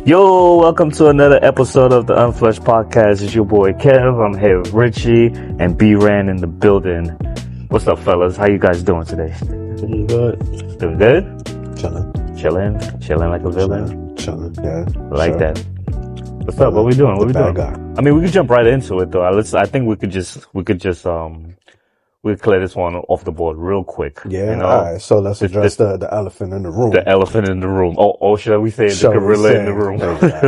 Yo, welcome to another episode of the Unflushed Podcast. It's your boy Kev. I'm here with Richie and B-Ran in the building. What's up, fellas? How you guys doing today? Doing good. Doing good? Chilling Chilling like a villain. Chilling. Yeah. Like that. What's up? What we doing? What we doing? Guy. I mean, we could jump right into it though. I think we could clear this one off the board real quick. Yeah. You know? All right. So let's address the elephant in the room. The elephant in the room. Oh, should we say the gorilla in the room? Exactly.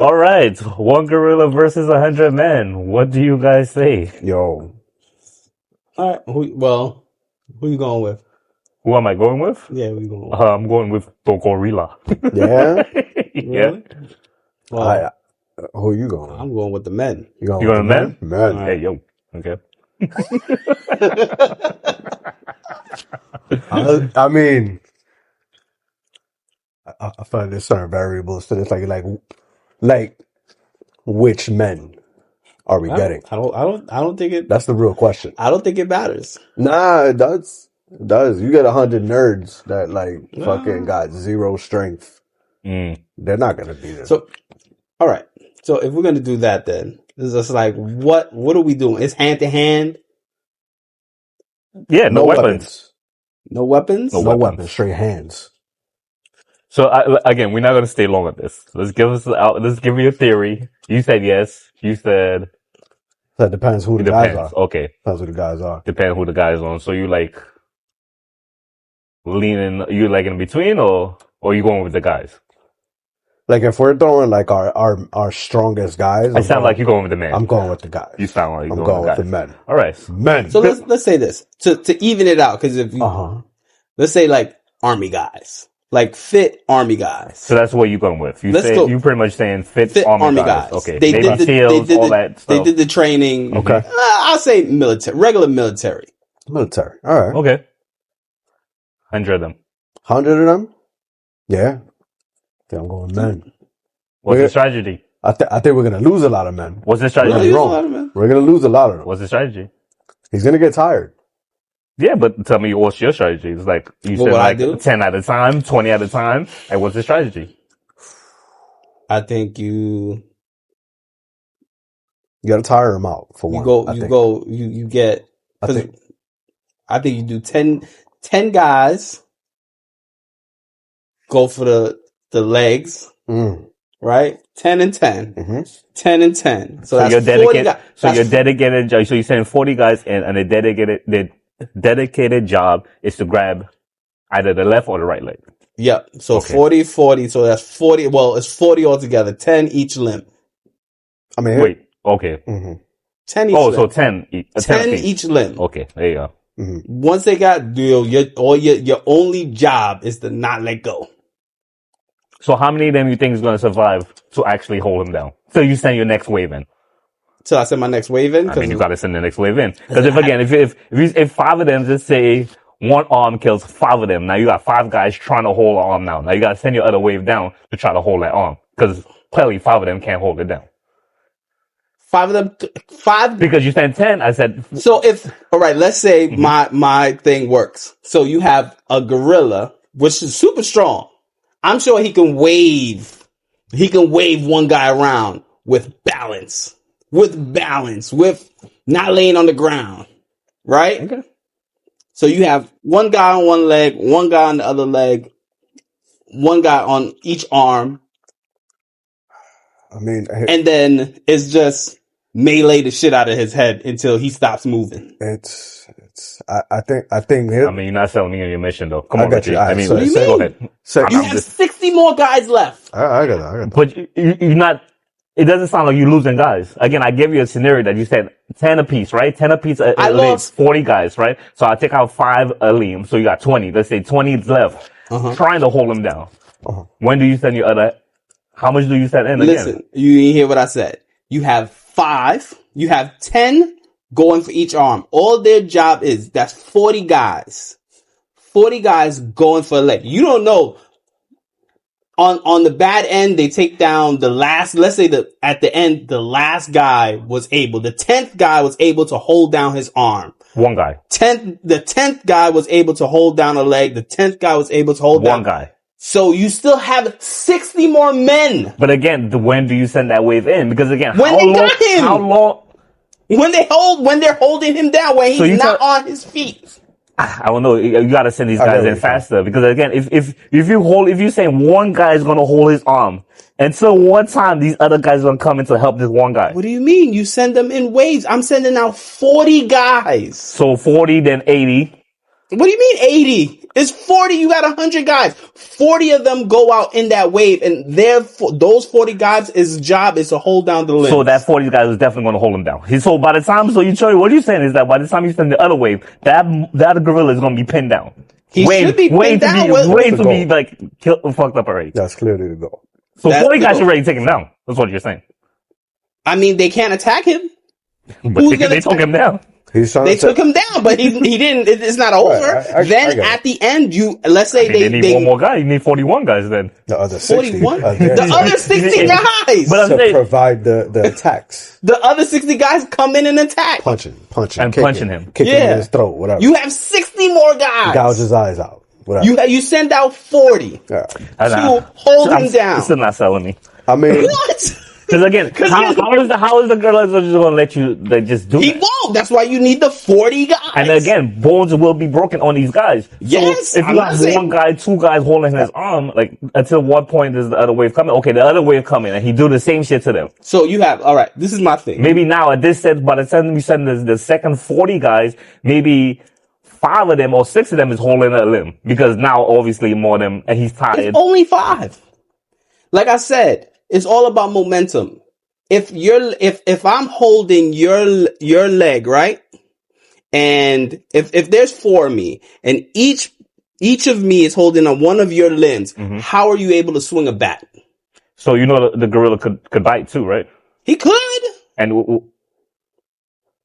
All right. One gorilla versus 100 men. What do you guys say? Yo. All right. Who you going with? Who am I going with? Yeah, who you going with? I'm going with the gorilla. Yeah? Yeah. Really? Well, who are you going with? I'm going with the men. You going with the men? Men. Hey, yo. Okay. I mean, I find there's certain variables to this. Like, which men are we getting? I don't think it. That's the real question. I don't think it matters. Nah, it does. It does. You get 100 nerds that fucking got zero strength. They're not gonna be there. So, all right. So if we're gonna do that, then it's just like what are we doing? It's hand to hand. Yeah, no weapons. No weapons. No weapons. Straight hands. So again, we're not going to stay long at this. Let's give me a theory. You said yes. You said that depends who the guys are. Okay, depends who the guys are. Depends who the guys on. So you leaning? You in between, or you going with the guys? Like if we're throwing our strongest guys, I sound like you're going with the men. I'm going with the guys. You sound like I'm going with the men. All right, men. So let's say this to even it out, because if you let's say like army guys. Like fit army guys. So that's what you're going with. You pretty much saying fit army guys. Okay. They did all that stuff. They did the training. Okay. I'll say military, regular military. Military. All right. Okay. 100 of them. 100 of them? Yeah. I think I'm going men. What's the strategy? I think we're going to lose a lot of men. What's the strategy? We're going to lose a lot of them. What's the strategy? He's going to get tired. Yeah, but tell me what's your strategy? It's like you said, like 10 at a time, 20 at a time. And what's the strategy? I think you got to tire him out for one. You get. I think you do 10 guys. Go for the legs, right? 10 and 10, 10 and 10. So that's you're dedicated. So you're dedicated. So you're saying 40 guys and a dedicated job is to grab either the left or the right leg. Yep. So 40. So that's 40. Well, it's 40 altogether. 10 each limb. I mean, wait. Okay. 10 each limb. So 10 each limb. Okay. There you go. Once they got your only job is to not let go. So how many of them you think is going to survive to actually hold him down? So you send your next wave in. So I send my next wave in? I mean, you got to send the next wave in. Because if 5 of them, just say one arm kills 5 of them, now you got 5 guys trying to hold the arm now. Now you got to send your other wave down to try to hold that arm. Because clearly 5 of them can't hold it down. 5 of them, 5? Because you sent 10, I said. So alright, let's say my thing works. So you have a gorilla, which is super strong. I'm sure he can wave one guy around with balance. With not laying on the ground. Right? Okay. So you have one guy on one leg, one guy on the other leg, one guy on each arm. I mean, and then it's just melee the shit out of his head until he stops moving. I think. I mean, you're not selling me on your mission though. Come on, got you. I mean, what do you mean? Go ahead. So you have 60 more guys left. I got it. But you're not. It doesn't sound like you're losing guys. Again, I gave you a scenario that you said 10 apiece, right? 10 apiece. I lost 40 guys, right? So I take out 5 Aleem. So you got 20. Let's say 20 is left. Trying to hold him down. When do you send your other? How much do you send in again? Listen, you didn't hear what I said. You have 5. You have 10 going for each arm. All their job is, that's 40 guys. 40 guys going for a leg. You don't know on the bad end, they take down the last, let's say at the end, the last guy was able, the 10th guy was able to hold down his arm. One guy. The 10th guy was able to hold down a leg. The 10th guy was able to hold down. One guy. So you still have 60 more men. But again, when do you send that wave in? Because again, when they got him. How long? When they're holding him down, when he's not on his feet. I don't know. You gotta send these guys in faster because again, if you say one guy is gonna hold his arm until one time, these other guys are gonna come in to help this one guy. What do you mean? You send them in waves. I'm sending out 40 guys. So 40, then 80. What do you mean 80? It's 40. You got 100 guys. 40 of them go out in that wave, and those 40 guys, his job is to hold down the limbs. So that 40 guys is definitely going to hold him down. So by the time, what you're saying is that by the time you send the other wave, that gorilla is going to be pinned down. He should be pinned down. Wait to be like fucked up already. That's clearly the goal. So 40 guys should already take him down. That's what you're saying. I mean, they can't attack him. But they took him down. They took him down, but he didn't. It's not over. Right, then at the end, let's say they need one more guy. You need 41 guys then. The other 60. 41? The other 60 guys. But to provide the attacks. The other 60 guys come in and attack. Punching, and punching him. Kicking in his throat, whatever. You have 60 more guys. Gouge his eyes out. Whatever. You send out 40 to hold him down. It's still not selling me. I mean, what? Because again, how is the girl just going to let you just do it? He won't. That's why you need the 40 guys. And again, bones will be broken on these guys. Yes. So if you have one guy, two guys holding his arm, like until what point is the other wave coming? Okay, the other wave coming, and he do the same shit to them. So you have, all right, this is my thing. Maybe now at this set, by the time we send the second 40 guys, maybe 5 of them or 6 of them is holding a limb because now obviously more of them, and he's tired. It's only 5. Like I said, it's all about momentum. If I'm holding your leg, right? And if there's 4 of me and each of me is holding on one of your limbs, how are you able to swing a bat? So the gorilla could bite too, right? He could. And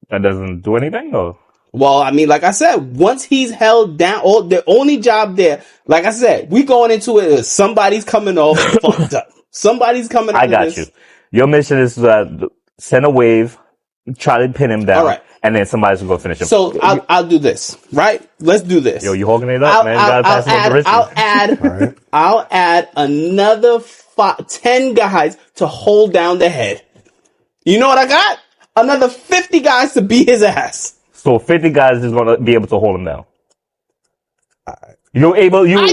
that doesn't do anything, or? Well, I mean, like I said, once he's held down, the only job there, like I said, we going into it, somebody's coming off fucked up. Somebody's coming. I got you. Your mission is to send a wave, try to pin him down, right, and then somebody's gonna go finish him. So I'll do this, right? Let's do this. Yo, you hogging it up, man? You gotta pass it I'll add another 10 guys to hold down the head. You know what I got? Another 50 guys to beat his ass. So 50 guys is gonna be able to hold him down. Everybody. Yeah,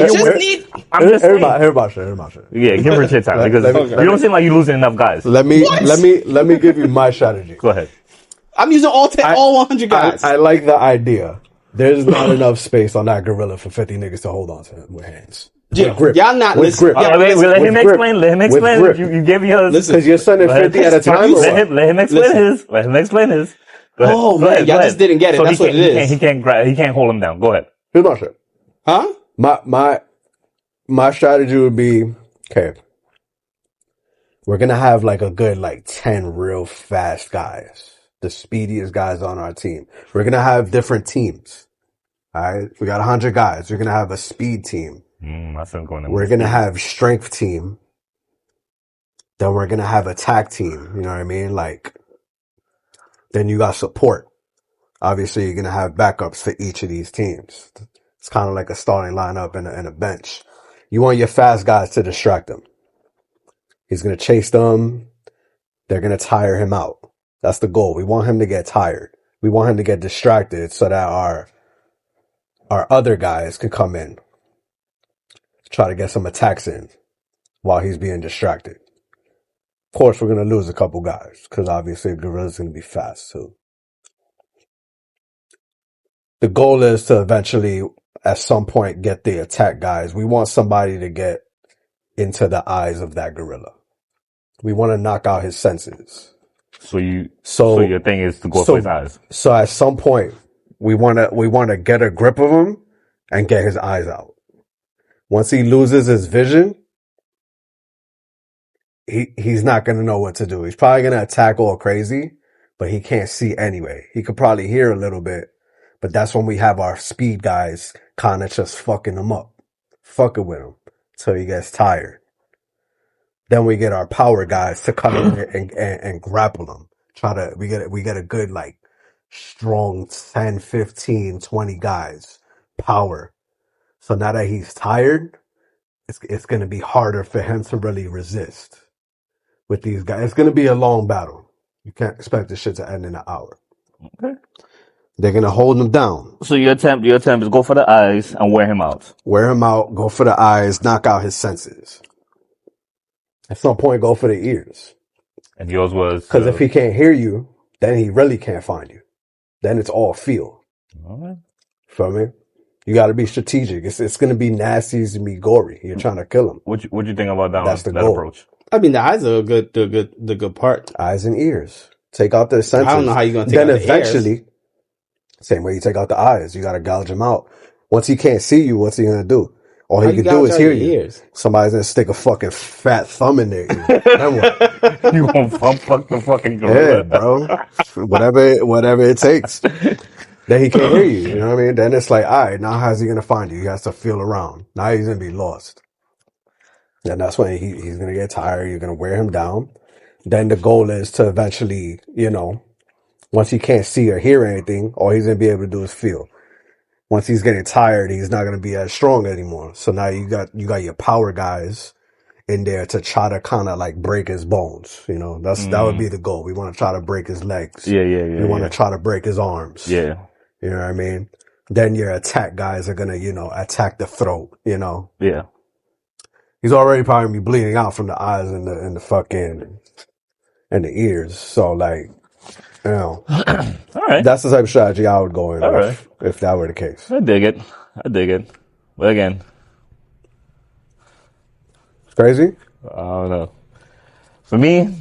give her shit time because you don't seem like you're losing enough guys. Let me give you my strategy. Go ahead. I'm using all 100 guys. I like the idea. There's not enough space on that gorilla for 50 niggas to hold on to him with hands. Yeah, grip. Y'all not with listening. Grip. Let him explain. Let him explain. You gave me a because you're sending 50 at a time. Let him explain his. Let him explain his. Go ahead. Oh man, y'all just didn't get it. So that's what it is. He can't hold him down. Go ahead. Here's my shit. Huh? My strategy would be, okay, we're going to have like a good 10 real fast guys, the speediest guys on our team. We're going to have different teams. All right. We got 100 guys. We're going to have a speed team. We're going to have strength team. Then we're going to have attack team. You know what I mean? Then you got support. Obviously you're going to have backups for each of these teams. It's kind of like a starting lineup and a bench. You want your fast guys to distract them. He's going to chase them. They're going to tire him out. That's the goal. We want him to get tired. We want him to get distracted so that our other guys can come in. Try to get some attacks in while he's being distracted. Of course, we're going to lose a couple guys because obviously Gorilla's going to be fast too. The goal is to eventually, at some point, get the attack guys. We want somebody to get into the eyes of that gorilla. We want to knock out his senses. So your thing is to go for his eyes. So at some point, we want to get a grip of him and get his eyes out. Once he loses his vision, he's not going to know what to do. He's probably going to attack all crazy, but he can't see anyway. He could probably hear a little bit, but that's when we have our speed guys kind of just fucking him up, fucking with him till he gets tired. Then we get our power guys to come in and grapple them. We get a good, like, strong 10, 15, 20 guys. Power. So now that he's tired, it's going to be harder for him to really resist with these guys. It's going to be a long battle. You can't expect this shit to end in an hour. Okay. They're going to hold him down. So your attempt is go for the eyes and wear him out. Wear him out, go for the eyes, knock out his senses. At some point, go for the ears. And yours was... Because if he can't hear you, then he really can't find you. Then it's all feel. All right. Feel me? You got to be strategic. It's going to be nasty. It's going to be gory. You're trying to kill him. What you think about that? That's the that goal. approach? I mean, the eyes are the good part. Eyes and ears. Take out their senses. I don't know how you're going to take then out the eventually, ears. Same way you take out the eyes. You got to gouge him out. Once he can't see you, what's he going to do? All he can do is hear you. Ears? Somebody's going to stick a fucking fat thumb in their ear. Then what? You gonna fuck the fucking gorilla? Yeah, bro. Whatever it takes. Then he can't hear you. You know what I mean? Then it's like, all right, now how's he going to find you? He has to feel around. Now he's going to be lost. And that's when he's going to get tired. You're going to wear him down. Then the goal is to eventually, once he can't see or hear anything, all he's going to be able to do is feel. Once he's getting tired, he's not going to be as strong anymore. So now you got your power guys in there to try to kind of like break his bones. That would be the goal. We want to try to break his legs. Yeah. We want to try to break his arms. Yeah. You know what I mean? Then your attack guys are going to, attack the throat, Yeah. He's already probably be bleeding out from the eyes and the fucking, and the ears. So like, all right. That's the type of strategy I would go in with, right. if that were the case. I dig it. But again, it's crazy. I don't know. For me,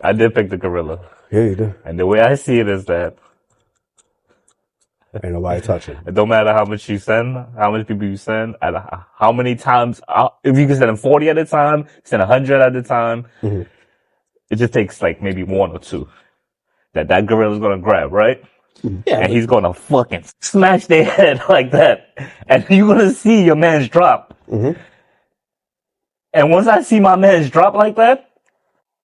I did pick the gorilla. Yeah, you do. And the way I see it is that ain't nobody touching. It don't matter how much you send, how many people you send, at how many times. If you can send them 40 at a time, send 100 at a time. Mm-hmm. It just takes like maybe one or two that gorilla's gonna grab, right? Yeah, and he's gonna fucking smash their head like that, and you're gonna see your man's drop. Mm-hmm. And once I see my man's drop like that,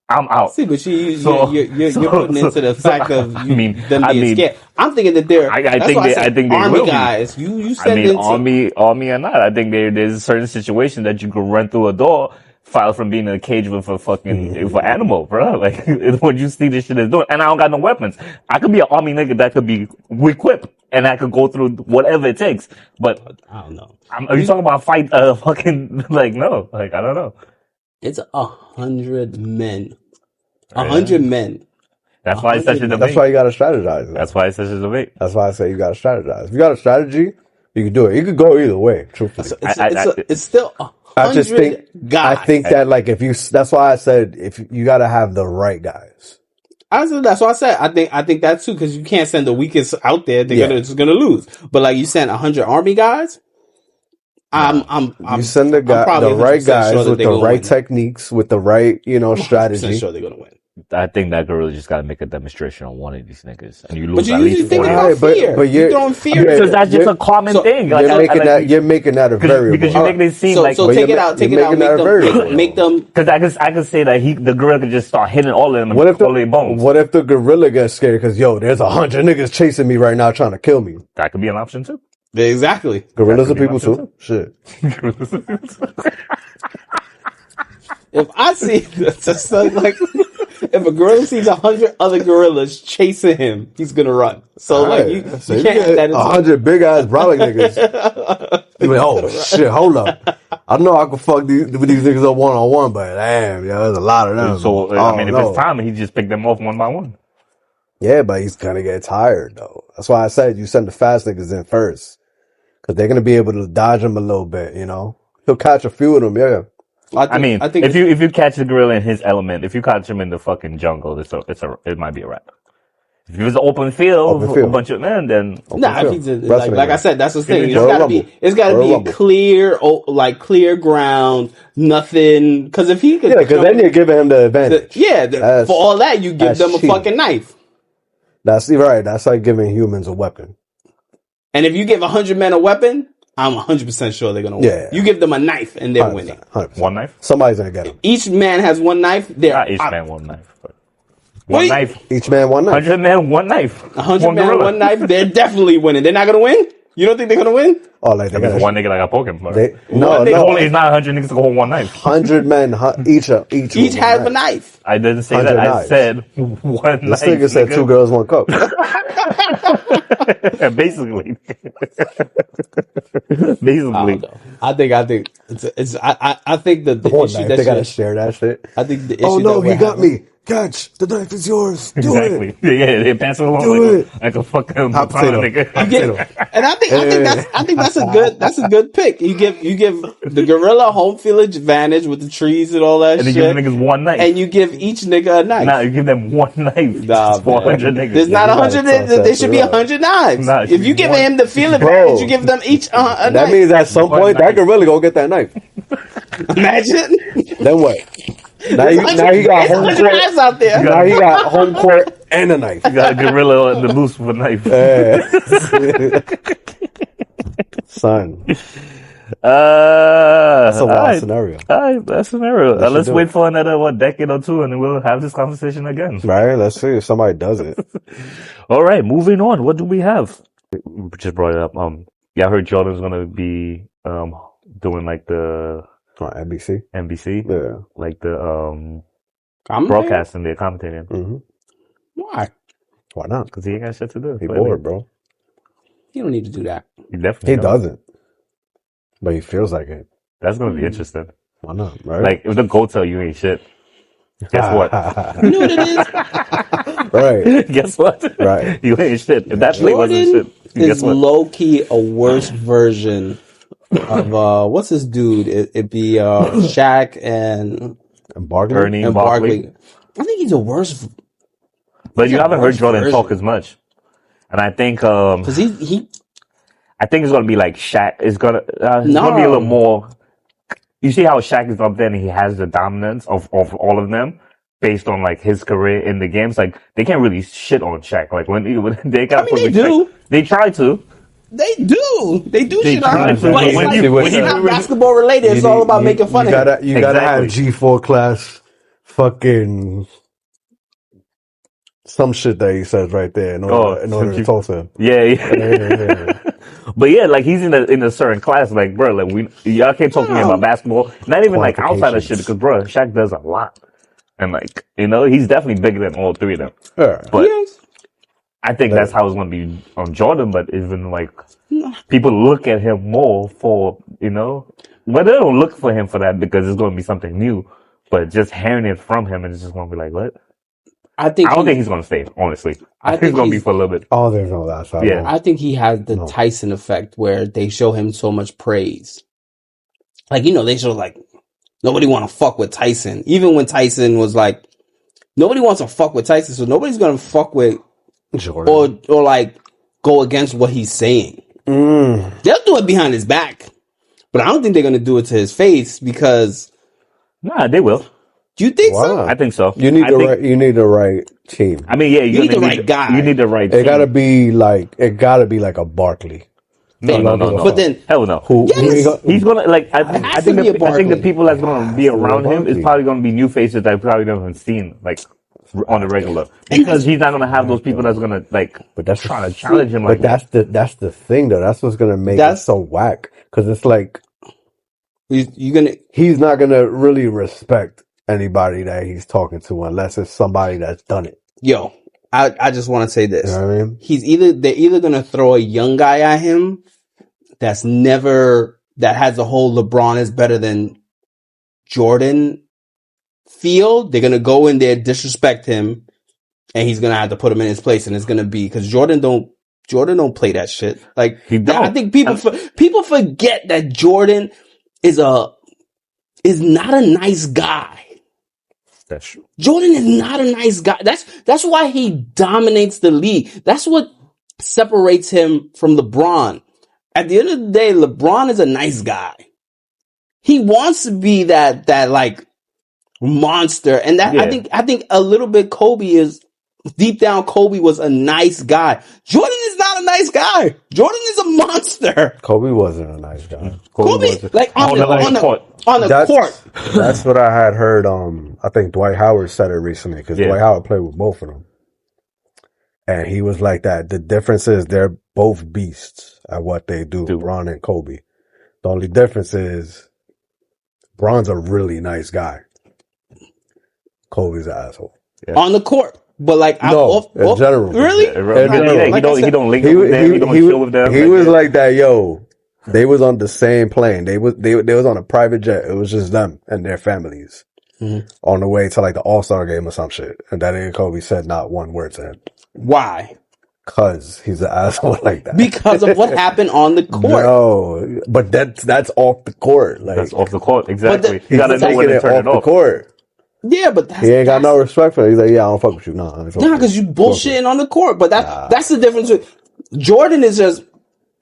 I'm out. See, but you're putting into the fact of them being scared. I'm thinking that I think they army guys. You said army or not. I think there's a certain situation that you could run through a door, file from being in a cage with a fucking for animal, bro. Like what you see this shit is doing, and I don't got no weapons. I could be an army nigga that could be equipped, and I could go through whatever it takes. But I don't know. Are you talking about fight? Fucking like no, like I don't know. It's 100 men. 100 men. That's why it's such a debate. That's why you gotta strategize. That's why it's such a debate. That's why I say you gotta strategize. If you got a strategy, you can do it. You could go either way, truthfully. It's still 100 guys. I think that like that's why I said if you gotta have the right guys. That's why I said I think that too, because you can't send the weakest out there. They're gonna lose. But like you sent 100 army guys. You send the right guys with the right techniques, with the right, strategy. I'm sure they're gonna win. I think that gorilla just got to make a demonstration on one of these niggas, and you lose. But you at least think about fear. But you're throwing fear because that's just a common thing. Like, you're making that a variable because you make it seem like so. Take it out. Make them. Because I could say that the gorilla could just start hitting all of them. What if the gorilla gets scared because there's 100 niggas chasing me right now trying to kill me? That could be an option too. Exactly. Gorillas are people too. Shit. If I see if a gorilla sees 100 other gorillas chasing him, he's gonna run. So you can't have that. 100 big ass brolic niggas. You like, oh shit, hold up. I know I can fuck these niggas up 1-on-1, but damn, there's a lot of them. So if it's time, he just pick them off one by one. Yeah, but he's gonna get tired though. That's why I said you send the fast niggas in first, because they're gonna be able to dodge him a little bit. He'll catch a few of them. Yeah. I think if you catch the gorilla in his element, if you catch him in the fucking jungle, it might be a wrap. If it was an open field, a bunch of men, then if he's like I said, that's the thing. It's gotta be a clear ground, nothing. Because if he could, because then you're giving him the advantage. For all that, you give them a fucking knife. That's right. That's like giving humans a weapon. And if you give 100 men a weapon, I'm 100% sure they're gonna win. Yeah. You give them a knife and they're 100%, winning. 100%. One knife? Somebody's gonna get him. Each man has one knife. Not each man one knife. But one Wait. knife. Each man one knife. 100 men, one knife. 100 one man, gorilla. one knife. They're definitely winning. They're not gonna win. You don't think they're gonna win? Oh, like they There's got one nigga that got poking for it. no, It's not 100 niggas to hold one knife. 100 men, each has a knife. I didn't say that. 100 I knives. said one This knife. nigga said 2 girls, 1 cup. Basically. I Basically. don't know. I think I think that the One issue knife. that They gotta should- share that shit. I think the issue. Oh no, that we're he got having- me. Catch, the knife is yours. Do Exactly. it. Yeah, they pass it along Do like, like a fucking Hot baton, potato. nigga. Hot potato. And I think that's a good pick. You give the gorilla home field advantage with the trees and all that And they shit, give niggas one knife. and you give each nigga a knife. Nah, you give them one knife. Nah, for man. 100 niggas. There's not You 100. gotta toss There that should be shit up. 100 knives. Nah, it should If you be give one. him the field Bro. advantage, you give them each a That knife. means at some One point knife. that gorilla gonna get that knife. Imagine. Then what? Now he got There's home 100 court. knives out there. Now he got home court and a knife. You got a gorilla on the loose with a knife. Son, That's a wild scenario. All right, that's scenario. should Let's do wait it. for another decade or two, and then we'll have this conversation again. Right? Let's see if somebody does it. All right, moving on. What do we have? Just brought it up. Yeah, I heard Jordan's gonna be doing like the On NBC. NBC, Yeah. like the I'm broadcasting, they're commentating hmm Why? Why not? because he ain't got shit to do. He bored, bro. You don't need to do that. He definitely He don't. doesn't. But he feels like it. That's gonna be interesting. Why not? Right? Like if the goat tell you ain't shit, guess what? You know what it is? right. Guess what? Right. You ain't shit. If that play wasn't Jordan shit, guess is what? low key a worse version of what's this dude? It'd be Shaq and And Barkley? Ernie Barkley. Barkley. I think he's a worse But you haven't heard worse Jordan talk version. as much. And I think because he I think it's gonna be like Shaq. It's gonna be a No. little more. You see how Shaq is up there and he has the dominance of all of them based on like his career in the games. Like they can't really shit on Shaq. Like when they got I mean, they do. They try to. They do They shit on try him, to, but but it's when like, you- when it's you- not basketball related. It's all about making fun of him. You gotta have Exactly. G4 class fucking some shit that he says right there in order to G- talk to him. Yeah, Yeah. but yeah, like he's in a certain class. Like bro, like y'all can't talk to me about basketball. Not even like outside of shit because bro, Shaq does a lot, and like he's definitely bigger than all three of them. Yeah. But Yes. I think that's how it's going to be on Jordan, but even like people look at him more for, but they don't look for him for that because it's going to be something new, but just hearing it from him and it's just going to be like, what? I think I don't think he's going to stay, honestly. I think he's going to be for a little bit. Oh, there's no that side. Yeah. I think he has the Tyson effect where they show him so much praise. Like, they show like nobody want to fuck with Tyson. Even when Tyson was like, nobody wants to fuck with Tyson, so nobody's going to fuck with Jordan. or like go against what he's saying. They'll do it behind his back, but I don't think they're going to do it to his face because. Nah, they will. Do you think Why so? not? I think so. You need the right team. I mean, yeah, You need the right guy. You need the right It team. gotta be like a Barkley. No. But then, Hell no. Who Yes. He's gonna like. I has think to be a I think the Barkley. people that's gonna be around him is Barkley. probably gonna be new faces that I probably never seen like on the regular because he's not gonna have those people that's gonna like. But that's trying to challenge him. But Like that's the thing though. That's what's gonna make it That's- so whack. Because it's like you're going to. he's not gonna really respect anybody that he's talking to unless it's somebody that's done it. Yo, I just want to say this. You know what I mean? They're either going to throw a young guy at him that has the whole LeBron is better than Jordan feel. They're going to go in there, disrespect him, and he's going to have to put him in his place. And it's going to be because Jordan don't play that shit. Like He don't. I think people forget that Jordan is not a nice guy. that's true. Jordan is not a nice guy. That's why he dominates the league. That's what separates him from LeBron. At the end of the day, LeBron is a nice guy. He wants to be that like monster, and that Yeah. I think a little bit Kobe is deep down, Kobe was a nice guy. Jordan is not a nice guy. Jordan is a monster. Kobe wasn't a nice guy. Kobe was like on the That's court. that's what I had heard. I think Dwight Howard said it recently because Dwight Howard played with both of them, and he was like that. The difference is they're both beasts at what they do. Bron and Kobe. The only difference is Bron's a really nice guy. Kobe's an asshole. Yeah. On the court. But like, in general. Really? He don't link with them. He don't chill with them. He was like that, yo. They was on the same plane. They was on a private jet. It was just them and their families on the way to like the All-Star game or some shit. And that nigga Kobe said not one word to him. Why? Cause he's an asshole like that. Because of what happened on the court. No, but that's off the court. Like, that's off the court, exactly. You gotta know when to turn it off the court. Yeah, but he ain't got no respect for it. He's like, yeah, I don't fuck with you. Nah, because you bullshitting on the court. But that's the difference. Jordan is just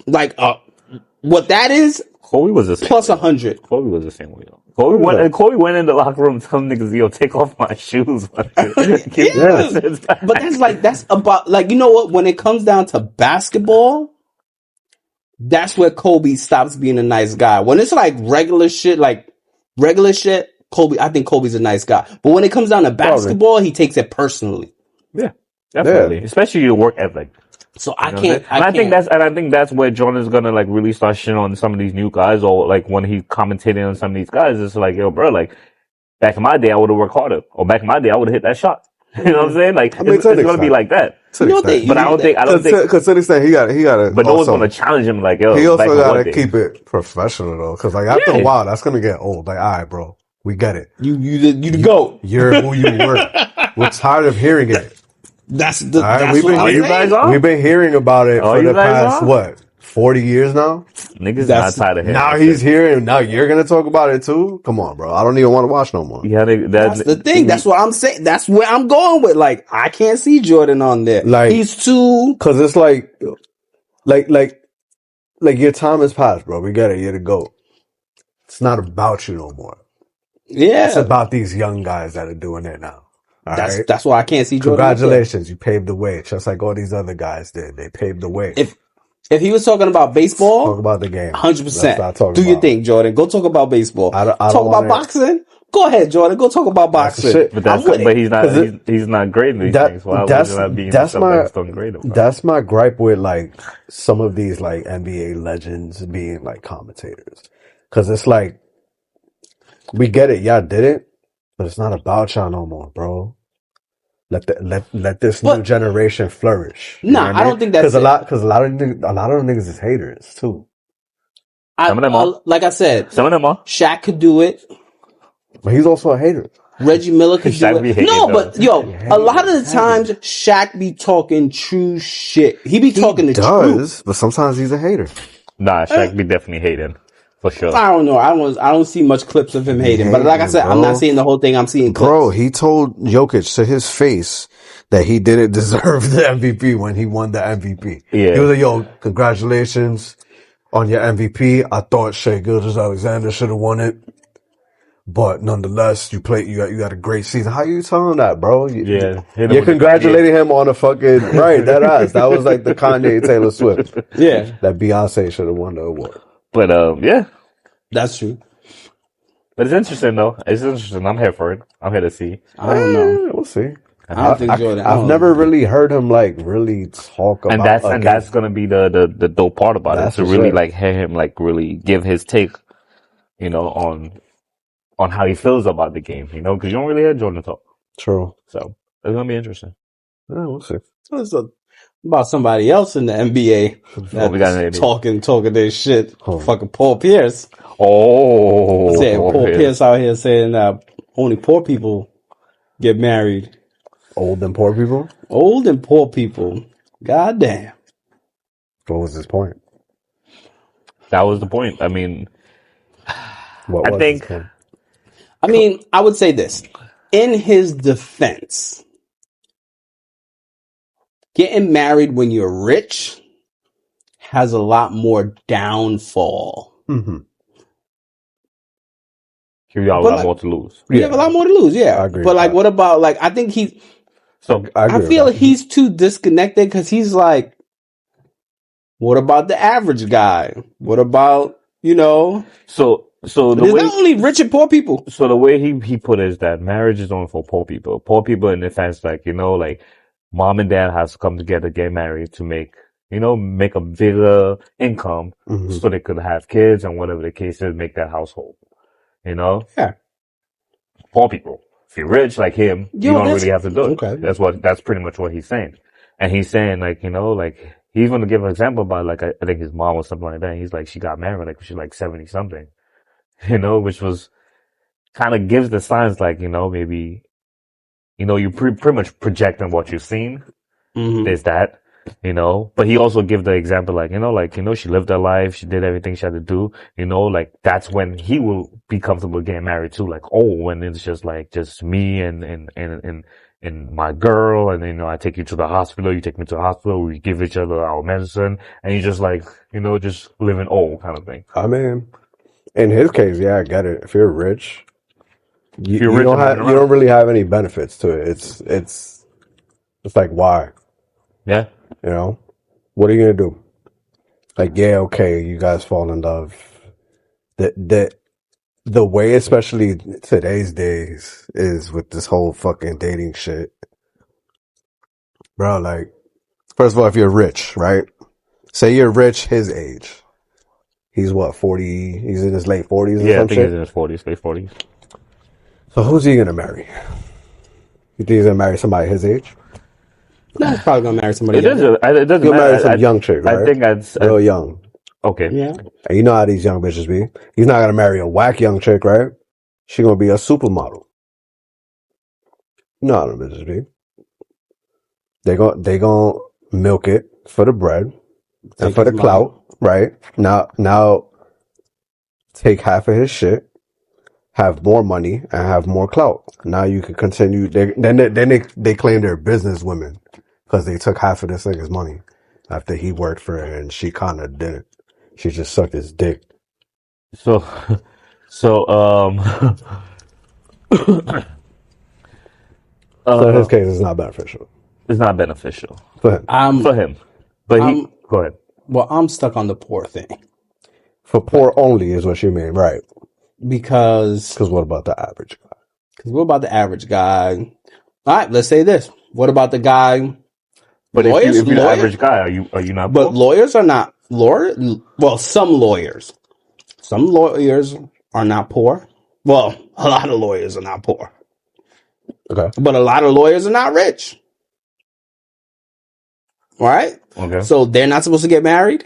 like what that is. Kobe was the same plus 100. Kobe was the same way. Kobe went in the locker room telling niggas, "Yo, take off my shoes." But that's about like, you know what? When it comes down to basketball, that's where Kobe stops being a nice guy. When it's like regular shit, Kobe, I think Kobe's a nice guy. But when it comes down to basketball, he takes it personally. Yeah, definitely. Yeah. Especially your work ethic. So I think that's where Jordan's gonna like really start shitting on some of these new guys, or like when he's commentating on some of these guys, it's like, yo, bro, like back in my day I would have worked harder, or back in my day I would have hit that shot. You know what I'm saying? Like it's gonna be like that. But I don't think because to an extent he got to. But no one's gonna challenge him. Like, yo, he also got to keep it professional though, because like after a while that's gonna get old. Like, all right, bro, we get it. You the GOAT. You're who you were. We're tired of hearing it. That's the. Right, that's what you guys are. We've been hearing about it for the past 40 years now. Niggas not tired of hearing. Now he's hearing. Now you're gonna talk about it too. Come on, bro. I don't even want to watch no more. Yeah, that's the thing. That's what I'm saying. That's where I'm going with. Like, I can't see Jordan on there. Like, he's too. Because it's like your time has passed, bro. We get it. You're the GOAT. It's not about you no more. Yeah, it's about these young guys that are doing it now. That's why I can't see Jordan. Congratulations, you paved the way, just like all these other guys did. They paved the way. If he was talking about baseball, talk about the game. 100%. Do your thing, Jordan. Go talk about baseball. Talk about boxing. Go ahead, Jordan. Go talk about boxing. But he's not. He's not great in these things. Why that's my gripe with like some of these like NBA legends being like commentators, because it's like we get it, y'all did it. But it's not about y'all no more, bro. Let this new generation flourish. Nah, I don't think that's because a lot of them niggas is haters too. Some of them are. Like I said, some of them are. Shaq could do it, but he's also a hater. Reggie Miller could do it. But yo, a lot of the times Shaq be talking true shit. He be talking the truth. But sometimes he's a hater. Nah, Shaq be definitely hating. For sure. I don't know. I don't see much clips of him hating. But like I said, I'm not seeing the whole thing. I'm seeing clips. Bro, he told Jokic to his face that he didn't deserve the MVP when he won the MVP. Yeah. He was like, yo, congratulations on your MVP. I thought Shai Gilgeous-Alexander should have won it. But nonetheless, you got a great season. How you telling that, bro? You're congratulating him on a fucking right. That was like the Kanye Taylor Swift. Yeah. That Beyonce should have won the award. But yeah, that's true. But it's interesting though. It's interesting. I'm here for it. I'm here to see. I don't know. We'll see. I think Jordan. I've never really heard him like really talk about. And that's gonna be the dope part about it. To really like hear him like really give his take, you know, on how he feels about the game. You know, because you don't really hear Jordan talk. True. So it's gonna be interesting. Yeah, we'll see. About somebody else in the NBA talking their shit. Fucking Paul Pierce. Paul Pierce out here saying that only poor people get married. Old and poor people? Old and poor people. God damn. What was his point? That was the point. I mean, I would say this. In his defense, getting married when you're rich has a lot more downfall. Mm-hmm. You have a lot more to lose. You have a lot more to lose, yeah. I agree. But like, what about like? I think So I agree I with feel that. he's too disconnected because he's like, what about the average guy? What about, so the there's way not only rich and poor people. so the way he put it is that marriage is only for poor people. Poor people in the sense like, like mom and dad has to come together, get married to make a bigger income Mhm. so they could have kids and whatever the case is, make that household. Yeah. Poor people. If you're rich like him, you Yo, don't that's really have to do it. okay. That's pretty much what he's saying. And he's saying like, like he's gonna give an example about like I think his mom or something like that. He's like she got married like she's like 70 something. Which was kind of gives the signs like, maybe you pretty much projecting what you've seen. Mhm. There's that, but he also give the example like, she lived her life. She did everything she had to do, like that's when he will be comfortable getting married too. Like, oh, when it's just me and my girl. And, I take you to the hospital. You take me to the hospital. We give each other our medicine and you just like, just living old kind of thing. I mean, in his case, yeah, I get it. If you're rich, you, you're you rich don't and have you don't really have any benefits to it. It's like why? Yeah. What are you gonna do? Like, yeah, okay, you guys fall in love. The way, especially today's days, is with this whole fucking dating shit, bro. Like, first of all, if you're rich, right? Say you're rich, his age. He's what, 40? He's in his late 40s or Yeah, I some think he's shit. in his 40s, late 40s. So who's he gonna marry? You think he's gonna marry somebody his age? No, he's probably gonna marry somebody It else. doesn't He'll matter. marry some young chick, right? I think that's Real young. okay. Yeah. And you know how these young bitches be. He's not gonna marry a whack young chick, right? She gonna be a supermodel. You know how them bitches be. They gon' milk it for the bread and Take for the his clout, right? Now take half of his shit, have more money, and have more clout. Now you can continue. They claim they're business women because they took half of this nigga's money after he worked for her and she kind of didn't. She just sucked his dick. So, so So in his case, it's not beneficial it's not beneficial for him. for him. But he go ahead. Well, I'm stuck on the poor thing For poor only is what you mean, right? because Because what about the average guy? what about the average guy? All right, let's say this. What about the guy? But Lawyers, if you're the average guy, are you not? but poor? lawyers are not lawyer. Well, some lawyers are not poor. Well, a lot of lawyers are not poor, Okay. but a lot of lawyers are not rich. All right, Okay. so they're not supposed to get married.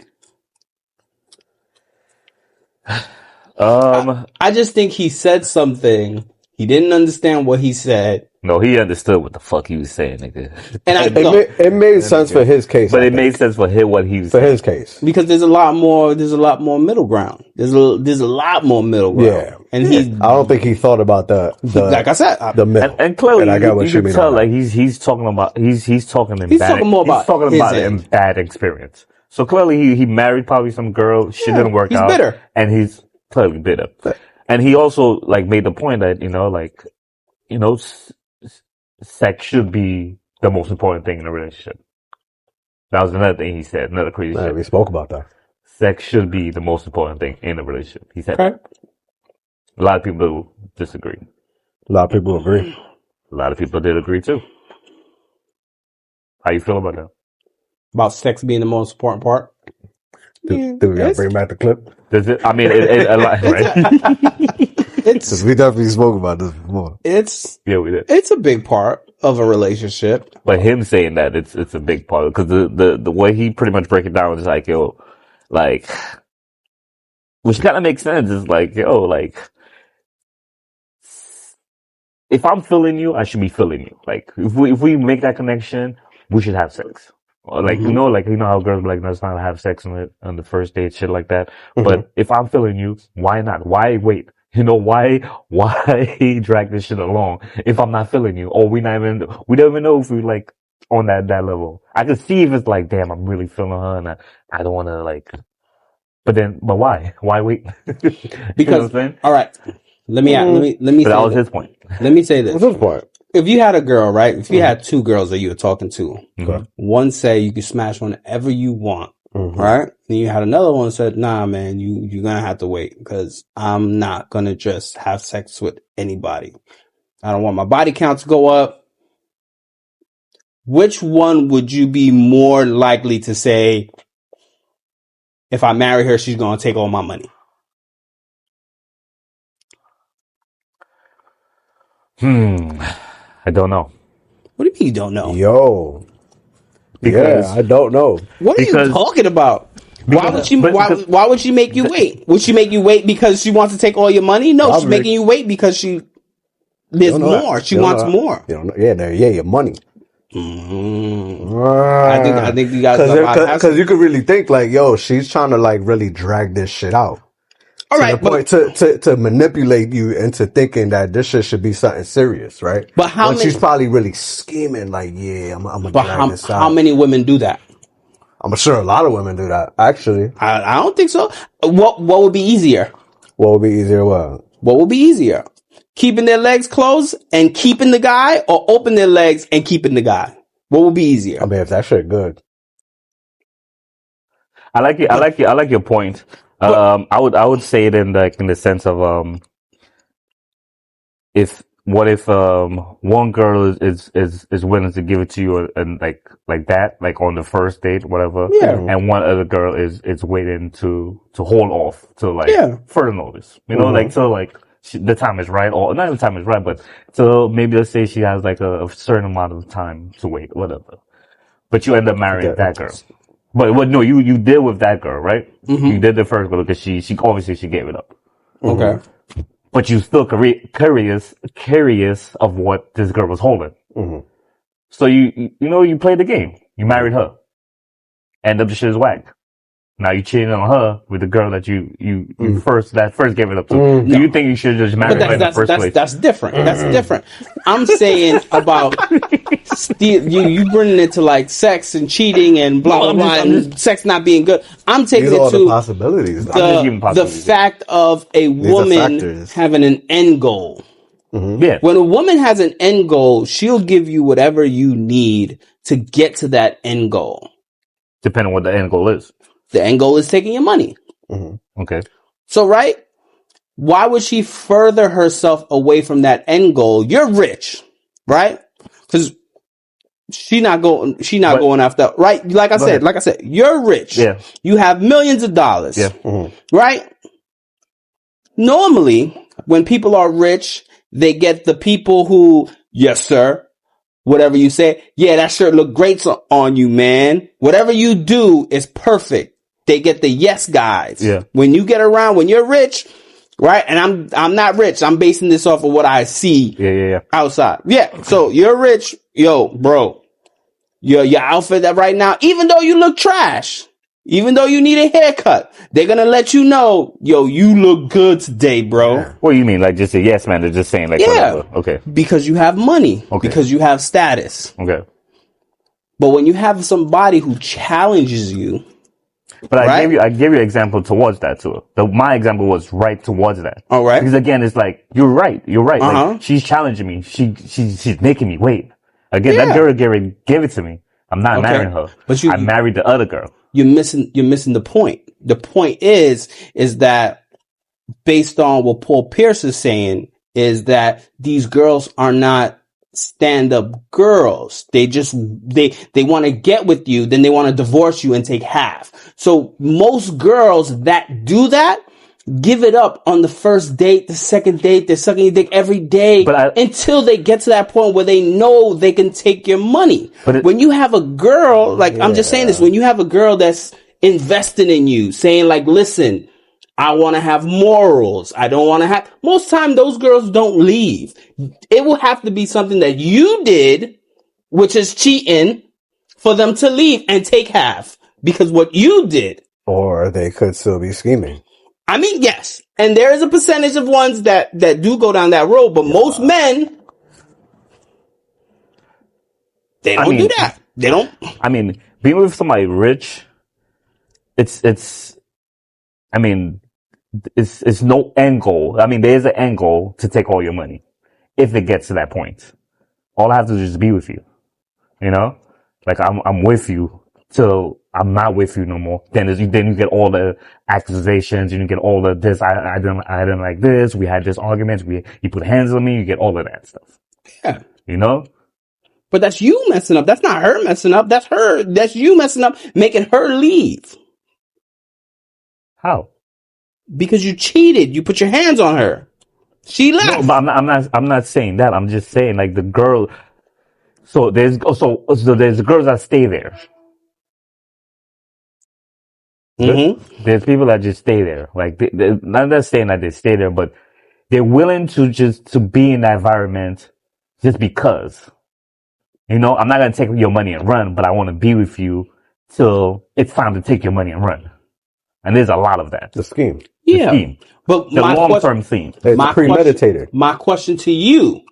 I just think he said something. He didn't understand what he said. No, he understood what the fuck he was saying, nigga. And It made sense for his case, But I it made think. sense for what he was For saying. his case. because there's a lot more middle ground. There's a lot more middle ground. Yeah. And he's I don't think he thought about the like I said, the middle. And clearly, And I got what you you can mean tell on that. like he's talking about he's talking in He's bad, talking more about he's talking his about it in end. bad experience. So clearly he married probably some girl, she didn't work he's out, bitter. and he's clearly bitter. And he also like made the point that sex should be the most important thing in a relationship. That was another thing he said, another crazy Yeah, shit. we spoke about that. Sex should be the most important thing in a relationship. He said Okay. a lot of people disagree. A lot of people agree. A lot of people did agree too. How you feel about that? About sex being the most important part. Do we gotta bring back the clip? Does it? I mean, it a lot, right? Because we definitely spoke about this before. Yeah, we did. It's a big part of a relationship. But him saying that it's a big part because the way he pretty much break it down is like which kind of makes sense. Is like if I'm feeling you, I should be feeling you. Like if we make that connection, we should have sex. Or like how girls be like let's not have sex on the first date, shit like that. But if I'm feeling you, why not? Why wait? Why drag this shit along if I'm not feeling you? Or we don't even know if we like on that level. I can see if it's like, damn, I'm really feeling her and I don't want to like, but why? Why wait? You know Because what I'm saying? all right, let me But say that was this. his point. Let me say this. What's his point? if you had a girl, right? If you had two girls that you were talking to, Okay. one say you can smash whenever you want, right? Then you had another one said, nah, man, you're gonna have to wait because I'm not gonna just have sex with anybody. I don't want my body count to go up. Which one would you be more likely to say, if I marry her, she's gonna take all my money? I don't know. What do you mean you don't know? Yo. Because Yeah, I don't know. What are you because- talking about? Why would she? but- Why would she make you wait? Would she make you wait because she wants to take all your money? No, she's Probably. making you wait because there's Don't know more. that. She Don't wants know that. more. You don't know. Yeah, your money. I think you guys because you could really think like, yo, she's trying to like really drag this shit out. all To right, the point to manipulate you into thinking that this shit should be something serious, right? But how when many- she's probably really scheming, like, yeah, I'm gonna but drag this out. how many women do that? I'm sure a lot of women do that. Actually, I don't think so. What would be easier? what would be easier? Well, What would be easier? Keeping their legs closed and keeping the guy, or open their legs and keeping the guy? What would be easier? I mean, if that shit good, I like it. I like your point. I would say it in the sense of if one girl is willing to give it to you and like that, like on the first date, whatever, Yeah. and one other girl is waiting to hold off to like further notice, you know, like till like the time is right, or not the time is right, but till maybe let's say she has like a certain amount of time to wait, whatever. But you end up marrying that girl. But no, you did with that girl, right? You did the first girl because she obviously she gave it up. Okay. But you still curious of what this girl was holding. So you played the game. You married her. End up the shit is whack. Now you cheating on her with the girl that you first gave it up to. Do you think you should just marry her in the first place? That's different. That's different. I'm saying about you bringing it to like sex and cheating and blah blah blah, and sex not being good. I'm taking these are all it the to possibilities. the fact of a woman factors. having an end goal. Yeah. When a woman has an end goal, she'll give you whatever you need to get to that end goal. Depending on what the end goal is. The end goal is taking your money. Okay. So, right? Why would she further herself away from that end goal? You're rich, right? Because she's not going after, right? Like I said, you're rich. Yeah. You have millions of dollars. Yeah. Right? Normally, when people are rich, they get the people who, yes, sir. Whatever you say, yeah, that shirt look great on you, man. Whatever you do is perfect. They get the yes guys. Yeah. When you get around, when you're rich, right? And I'm not rich. I'm basing this off of what I see Yeah. outside. Yeah. So you're rich. Yo, bro, your outfit that right now, even though you look trash, even though you need a haircut, they're going to let you know, yo, you look good today, bro. Yeah. What do you mean? Like just a yes man? They're just saying like Yeah. whatever. Okay. Because you have money. Okay. Because you have status. Okay. But when you have somebody who challenges you, But Right? I gave you an example towards that too. My example was right towards that. All right. Because again, it's like, you're right. Uh-huh. Like, she's challenging me. She's making me wait. Again, Yeah. that girl gave it to me. I'm not Okay. marrying her. But I married the other girl. you're missing the point. The point is that based on what Paul Pierce is saying, is that these girls are not stand-up girls. They just, they want to get with you, then they want to divorce you and take half. So most girls that do that, give it up on the first date, the second date, they're sucking your dick every day until they get to that point where they know they can take your money. When you have a girl, like I'm just saying this, when you have a girl that's investing in you, saying like, listen, I want to have morals. I don't want to have, most time those girls don't leave. It will have to be something that you did, which is cheating, for them to leave and take half because what you did. Or they could still be scheming. I mean, yes. And there is a percentage of ones that do go down that road, but most men, they don't do that. They don't. I mean, being with somebody rich, it's no end goal. I mean, there is an end goal to take all your money if it gets to that point. all I have to do is just be with you. You know, like I'm with you till I'm not with you no more. Then you get all the accusations, and you get all the this. I didn't like this. We had this argument. You put hands on me. You get all of that stuff. Yeah. You know. But that's you messing up. That's not her messing up. That's her. That's you messing up, making her leave. How? Because you cheated. You put your hands on her. She left. No, but I'm not saying that. I'm just saying like the girl. So there's the girls that stay there. Mm-hmm. There's people that just stay there. Like they're not saying that they stay there, but they're willing to be in that environment just because. You know, I'm not gonna take your money and run, but I want to be with you till it's time to take your money and run. And there's a lot of that. The scheme. Yeah. Scheme. But The long-term scheme. It's premeditated. My question to you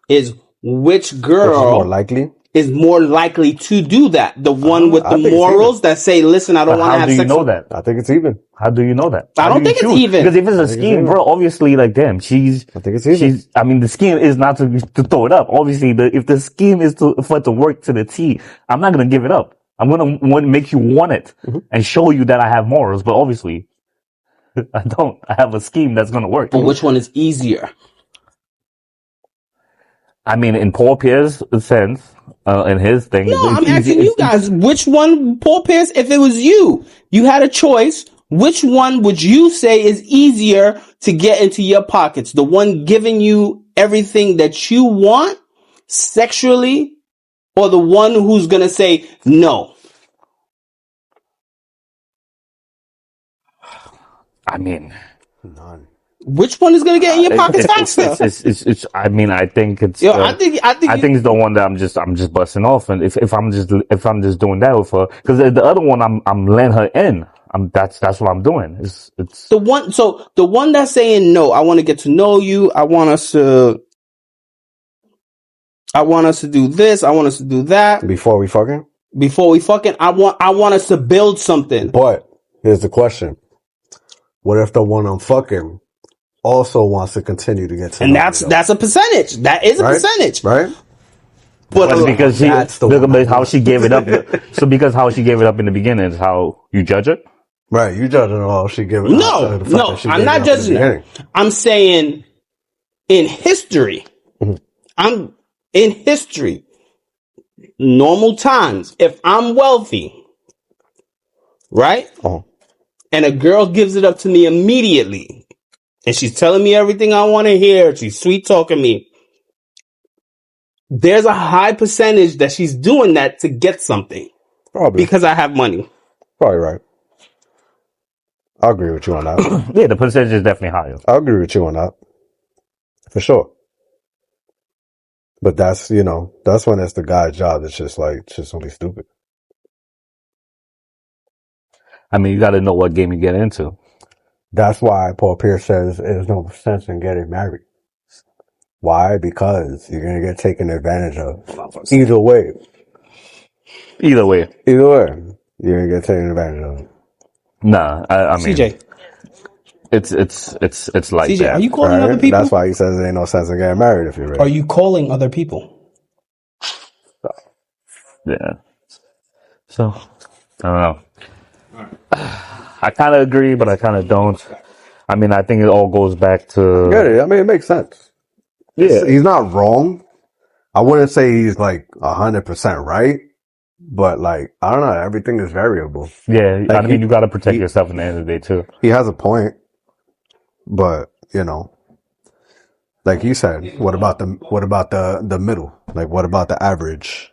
is, which Which is girl more likely? is more likely to do that? The one with I the think it's morals that say, listen, I don't But want to how have do you sex know with... that? I think it's even. How do you know that? I How don't do you think it's choose? even. Because if it's a I think it's scheme, even. bro, obviously, like, damn, I think it's even. I mean, the scheme is not to throw it up. Obviously, if the scheme is for it to work to the T, I'm not going to give it up. I'm going to want to make you want it and show you that I have morals. But obviously, I don't. I have a scheme that's going to work. But which one is easier? I mean, in Paul Pierce's sense, in his thing. No, it's I'm asking easy- you guys, which one, Paul Pierce, if it was you had a choice, which one would you say is easier to get into your pockets? The one giving you everything that you want sexually, or the one who's going to say no? I mean, None. Which one is going to get in your pockets faster? it's, I mean, I think it's, Yo, I think it's the one that I'm just busting off. And if I'm just doing that with her, cause the other one, I'm letting her in. That's what I'm doing. It's the one, so the one that's saying no, I want to get to know you. I want us to do this. I want us to do that. Before we fucking? Before we fucking, I want us to build something. But here's the question. What if the one I'm fucking also wants to continue to get to And know that's me, though? a percentage. That is a Right? percentage. Right? but because that's the one I how want. she gave it up. So because how she gave it up in the beginning is how you judge it. Right, you judging all she giving No, I'm not judging her. I'm saying in history, I'm in history, normal times, if I'm wealthy, right? Oh. And a girl gives it up to me immediately, and she's telling me everything I want to hear, she's sweet talking me, there's a high percentage that she's doing that to get something. Probably. Because I have money. Probably right. I agree with you on that. Yeah, the percentage is definitely higher. I agree with you on that. For sure. But that's, that's when it's the guy's job that's just only stupid. I mean, you got to know what game you get into. That's why Paul Pierce says there's no sense in getting married. Why? Because you're going to get taken advantage of. Either way. Either way. You're going to get taken advantage of. Nah, I mean, CJ. It's like CJ, that. are you calling Right? other people? That's why he says there ain't no sense in getting married if you're ready. Are you calling other people? Yeah. So, I don't know. I kind of agree, but I kind of don't. I mean, I think it all goes back to... Get it? I mean, it makes sense. Yeah. He's not wrong. I wouldn't say he's 100% right, but I don't know. Everything is variable. Yeah, I mean, you got to protect yourself in the end of the day, too. He has a point, but like you said, what about the middle? Like, what about the average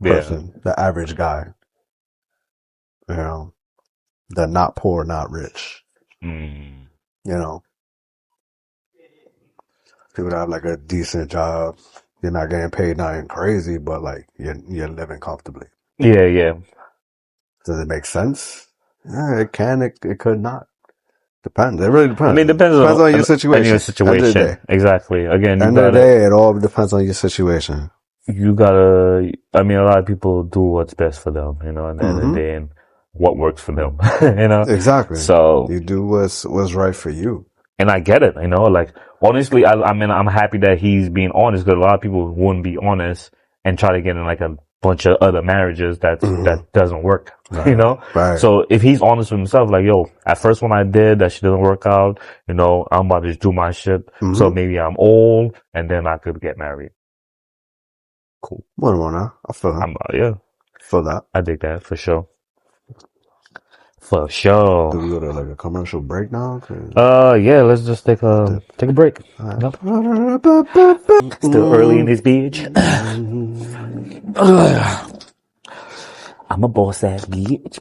person, the average guy? The not poor, not rich. Mm. People that have a decent job. You're not getting paid nothing crazy, but you're living comfortably. Yeah. Does it make sense? Yeah, it can. It could not. Depends. It really depends. I mean, it depends on your situation. On your situation. End of the day. Exactly. Again, End of the day, it all depends on your situation. You gotta, I mean, a lot of people do what's best for them, at the end of the day, and what works for them, Exactly. So you do what's right for you. And I get it, like, honestly, I'm happy that he's being honest, because a lot of people wouldn't be honest and try to get in like a bunch of other marriages that doesn't work, Right. So if he's honest with himself, like, yo, at first when I did, that shit didn't work out, I'm about to just do my shit. So maybe I'm old and then I could get married. Cool. I feel that. Yeah. Feel that. I dig that for sure. For sure. Do we go to like a commercial break now? Yeah, let's just take a break. Yep. Still early in this bitch. I'm a boss ass bitch.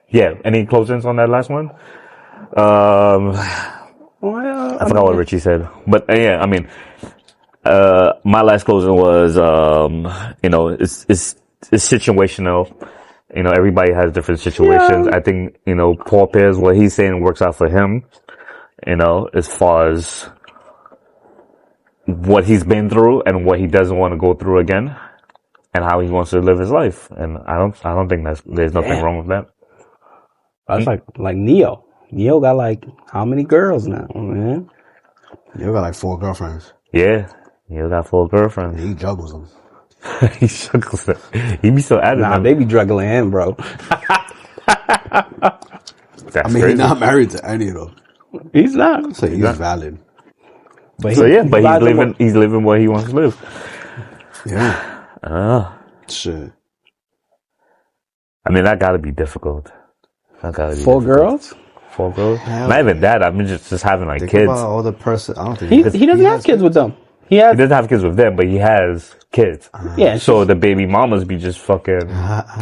Yeah, any closings on that last one? I forgot what Richie said, but yeah, my last closing was, it's situational. Everybody has different situations. Yeah. I think, Paul Pierce, what he's saying works out for him, as far as what he's been through and what he doesn't want to go through again and how he wants to live his life. And I don't think there's nothing wrong with that. That's like Neo. Neo got like how many girls now, man? Neo got like 4 girlfriends. Yeah. Neo got 4 girlfriends. He juggles them. He juggles them. He be so adamant. Nah, they be juggling him, bro. That's crazy. He's not married to any of them. He's not. So he's valid. But he's living what he wants to live. Yeah. Shit. That gotta be difficult. 4 girls? 4 girls? Not even that. Just having like think kids. About all the person. I don't think he doesn't have kids with them. He doesn't have kids with them, but he has kids. Yeah. So the baby mamas be just fucking.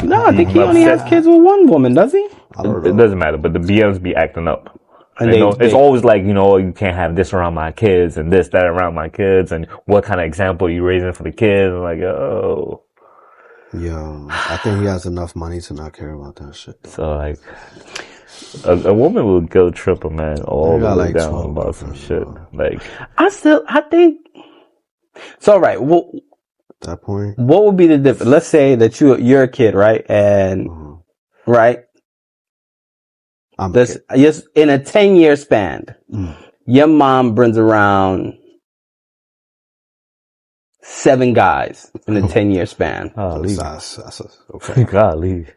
No, I think he only has kids with one woman, does he? It doesn't matter, but the BMs be acting up. And it's always like, you can't have this around my kids and this, that around my kids, and what kind of example are you raising for the kids? I'm like, oh. Yo, I think he has enough money to not care about that shit. So like, a woman will go triple, man, all the way down about some shit. Like, I think. So right, well, at that point, what would be the difference? Let's say that you're a kid, right? And right, just in a 10-year span, your mom brings around 7 guys in a 10-year span. Okay. Golly.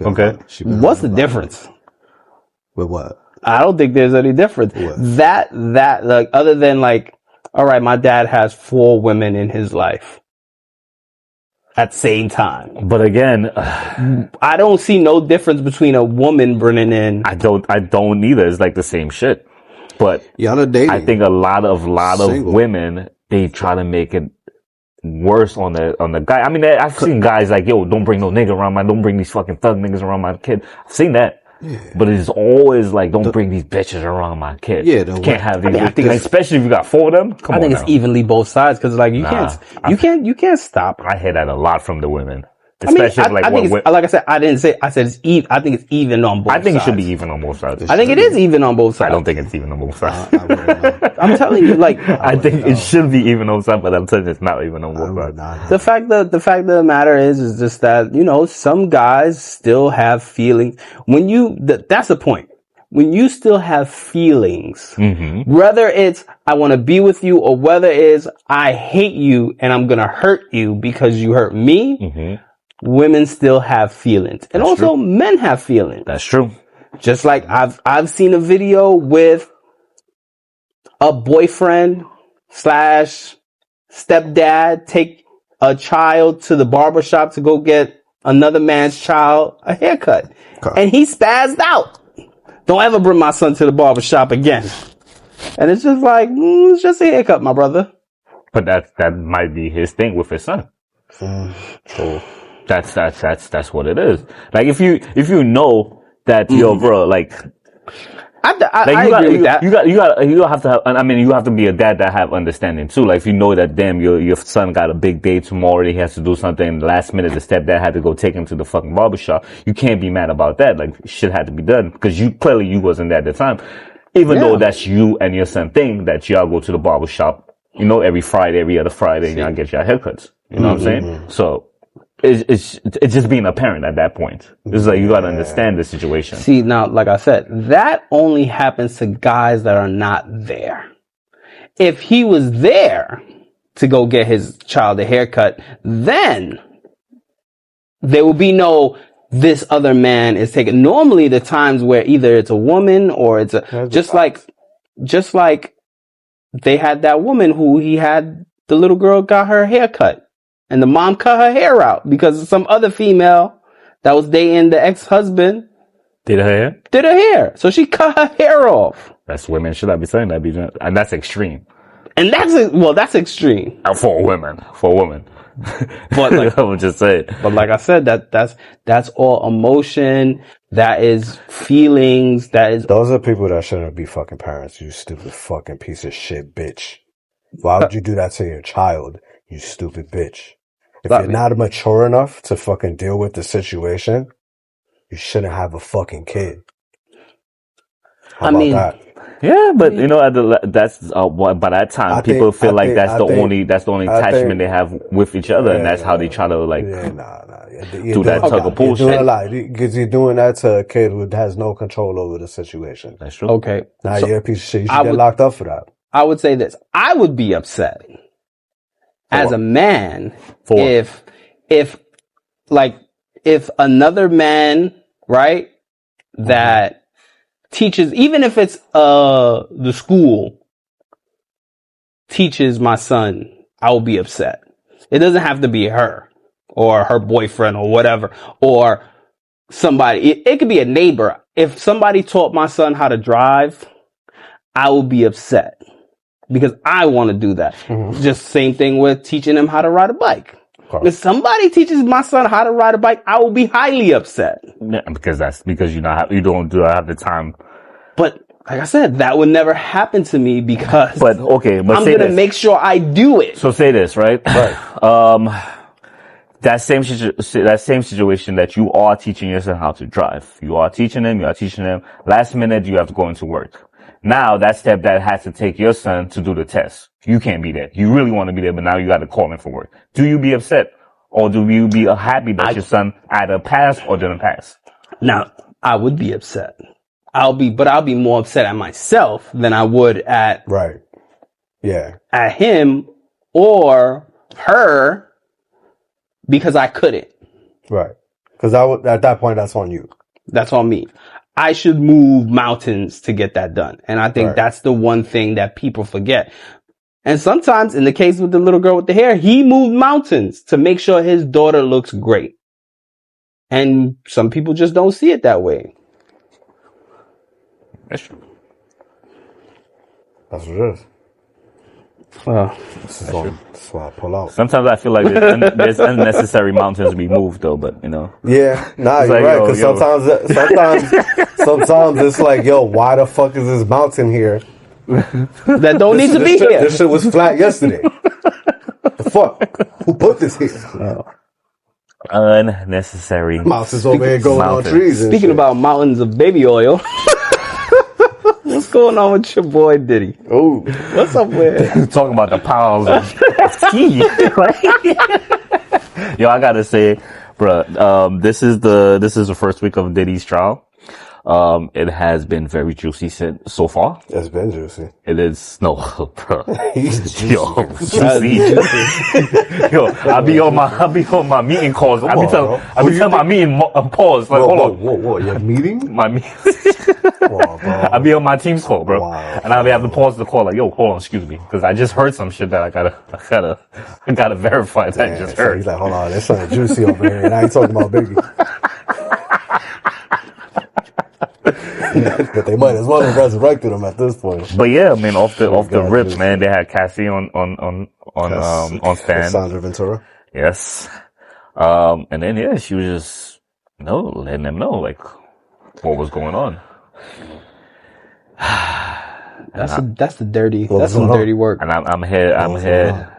Okay. What's the difference? With what? I don't think there's any difference. What? That like, other than like, all right, my dad has 4 women in his life at the same time. But again, I don't see no difference between a woman bringing in. I don't either. It's like the same shit. But I think a lot of women, they try to make it worse on the guy. I've seen guys like, yo, don't bring no nigga around don't bring these fucking thug niggas around my kid. I've seen that. Yeah. But it's always like, don't bring these bitches around my kid. Yeah, you can't have these. I think especially if you got 4 of them. I think it's evenly both sides, because like you can't stop. I hear that a lot from the women. Especially like I said, I said it's even. I think it's even on both sides. I think it should be even on both sides. I think it is even on both sides. I don't think it's even on both sides. I'm telling you, like, I think it should be even on both sides, but I'm telling you it's not even on both sides. The fact of the matter is just that, some guys still have feelings. That's the point. When you still have feelings, whether it's I want to be with you or whether it's I hate you and I'm gonna hurt you because you hurt me. Women still have feelings, and also men have feelings. That's true. Just like I've seen a video with a boyfriend / stepdad take a child to the barbershop to go get another man's child a haircut, and he spazzed out. Don't ever bring my son to the barbershop again. And it's just like, it's just a haircut, my brother. But that might be his thing with his son. So that's what it is. Like, if you know that, yo, bro, like, I agree with that. You have to have, you have to be a dad that have understanding too. Like, if you know that, damn, your son got a big day tomorrow, he has to do something, last minute the stepdad had to go take him to the fucking barbershop, you can't be mad about that. Like, shit had to be done, because you wasn't there at the time. Even though that's you and your son thing, that y'all go to the barbershop, every Friday, every other Friday, and y'all get your haircuts. You know what I'm saying? So, it's just being a parent at that point. It's like you got to understand the situation. See, now, like I said, that only happens to guys that are not there. If he was there to go get his child a haircut, then there will be no, this other man is taking. Normally the times where either it's a woman or it's just like they had that woman who he had, the little girl got her hair cut. And the mom cut her hair out because some other female that was dating the ex-husband did her hair. So she cut her hair off. That's women. Should I be saying that? And that's extreme. And that's extreme. For a woman. But like, I would just say. But like I said, that's all emotion. That is feelings. Those are people that shouldn't be fucking parents. You stupid fucking piece of shit bitch. Why would you do that to your child? You stupid bitch. If you're not mature enough to fucking deal with the situation, you shouldn't have a fucking kid. How about that? Yeah, but you know, that's by that time, people feel like that's the only attachment they have with each other, and that's how they try to like do that tug of pull shit. You're doing a lot because you're doing that to a kid who has no control over the situation. That's true. Okay, now you're a piece of shit. You should get locked up for that. I would say this: I would be upset as a man if another man, right, that teaches, even if it's the school teaches my son, I will be upset. It doesn't have to be her or her boyfriend or whatever, or somebody. It could be a neighbor. If somebody taught my son how to drive, I will be upset because I want to do that. Mm-hmm. Just same thing with teaching him how to ride a bike. If somebody teaches my son how to ride a bike, I will be highly upset. Yeah, because you don't have the time. But like I said, that would never happen to me because I'm going to make sure I do it. So say this, right? Right. That same situation that you are teaching your son how to drive. You are teaching him. Last minute, you have to go into work. Now that stepdad has to take your son to do the test. You can't be there. You really want to be there, but now you got to call him for work. Do you be upset, or do you be happy that your son either passed or didn't pass? Now, I would be upset. I'll be more upset at myself than I would at him or her because I couldn't. Right. Because at that point, that's on you. That's on me. I should move mountains to get that done. And I think that's the one thing that people forget. And sometimes in the case with the little girl with the hair, he moved mountains to make sure his daughter looks great. And some people just don't see it that way. That's true. That's what it is. Well, that's why I pull out. Sometimes I feel like there's unnecessary mountains to be moved, though. But you know, you're right. Because sometimes it's like, yo, why the fuck is this mountain here? That don't need to be here. This shit was flat yesterday. The fuck? Who put this here? Unnecessary mountains over here going on trees. Speaking about mountains of baby oil. What's going on with your boy Diddy? Oh, what's up with talking about the piles of tea? Yo, I gotta say, bruh, this is the first week of Diddy's trial. It has been very juicy so far. It's been juicy. It is bro. He's juicy. Yo, juicy. Yo, I be on my meeting calls. I be telling my meeting pause. Like, hold on. Whoa, your meeting? My meeting. I be on my team's call, bro. Wow. And I'll be having to pause the call, like, yo, hold on, excuse me. Cause I just heard some shit that I gotta verify that I just heard. He's like, hold on, there's something juicy over here. And I ain't talking about Biggie. But they might as well have resurrected him at this point. But yeah, I mean, off the rip, man, they had Cassie on Stan. Sandra Ventura. Yes. And then she was just, letting them know like what was going on. That's some dirty work. And I'm here.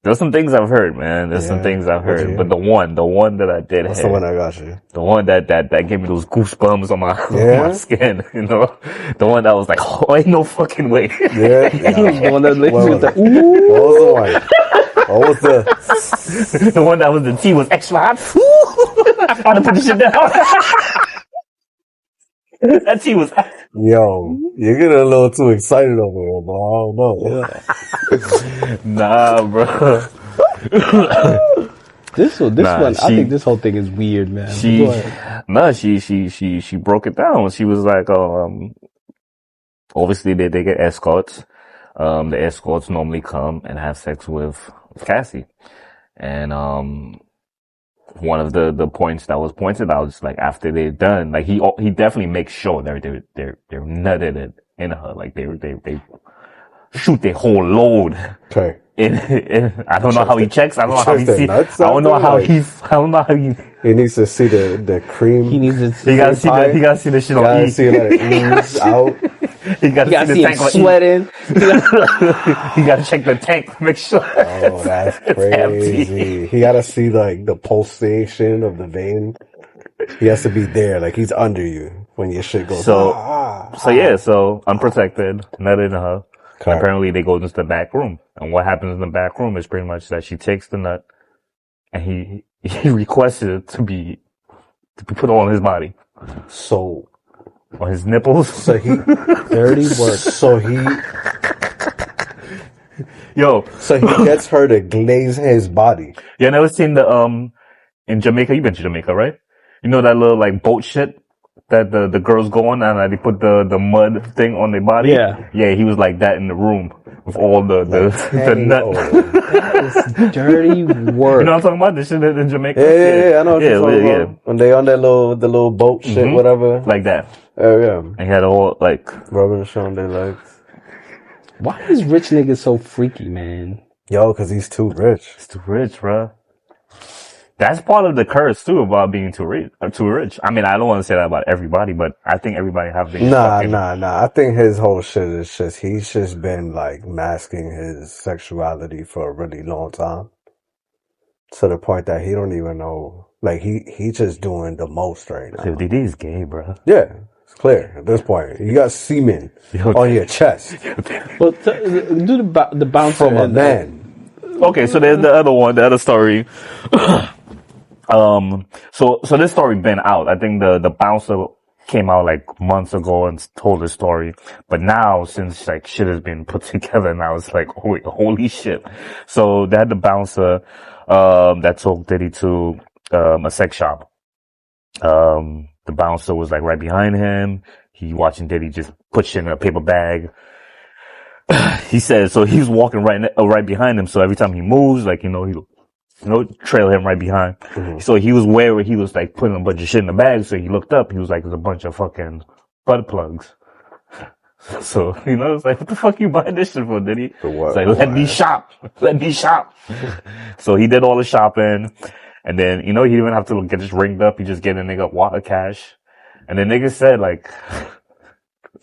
There's some things I've heard, man. There's some things I've heard, but the one that I did. What's the one I got you? The one that gave me those goosebumps on my skin. You know, the one that was like, oh, ain't no fucking way. Yeah. The one that what was the one? What was the? The one that was the tea was extra hot. I gotta put this shit down. That tea was. Yo, you're getting a little too excited over here, bro. I don't know. Nah, bro. This one, I think this whole thing is weird, man. She broke it down. She was like, obviously they get escorts. The escorts normally come and have sex with Cassie. And, one of the points that was pointed out is like after they're done, like he definitely makes sure they're nutted it in her. Like they shoot their whole load. Okay. I don't know how he checks. I don't know how he sees. I don't know how he. He needs to see the cream. He needs to see. He gotta see the shit on E. Gotta see it ooze out. He gotta see the tank him sweating. He gotta check the tank to make sure. Oh, that's crazy. He gotta see like the pulsation of the vein. He has to be there, like he's under you when your shit goes. So unprotected, nutted in her. Okay. Apparently they go into the back room. And what happens in the back room is pretty much that she takes the nut and he requested it to be put on his body. So on his nipples. So he dirty work. So he gets her to glaze his body. You never seen the in Jamaica, you've been to Jamaica, right? You know that little like boat shit that the girls go on and they put the mud thing on their body? Yeah, he was like that in the room with all the nut. That is dirty work. You know what I'm talking about? The shit in Jamaica? Yeah, I know what you're talking about. When they on that little boat shit, whatever. Like that. Oh, yeah. And he had all like rubbing on their legs. Why is rich niggas so freaky, man? Yo, cause he's too rich. He's too rich, bro. That's part of the curse too about being too rich. I mean, I don't want to say that about everybody, but I think everybody have been. Nah. I think his whole shit is he's just been like masking his sexuality for a really long time. To the point that he don't even know, like he just doing the most right now. Diddy is gay, bro. Yeah, it's clear at this point. You got semen on your chest. Well, do the bouncer from a man. Okay, so there's the other story. So this story been out. I think the bouncer came out like months ago and told the story. But now, since like shit has been put together, now it's like, holy shit. So they had the bouncer, that took Diddy to, a sex shop. The bouncer was like right behind him. He watching Diddy just put shit in a paper bag. He said, so he's walking right behind him. So every time he moves, like, trail him right behind. Mm-hmm. So he was where he was like putting a bunch of shit in the bag. So he looked up. He was like, there's a bunch of fucking butt plugs. So, it's like, what the fuck you buying this shit for, Diddy? For what? It's like, let me shop. So he did all the shopping. And then, he didn't even have to get this ringed up. He just get a nigga water cash. And the nigga said like,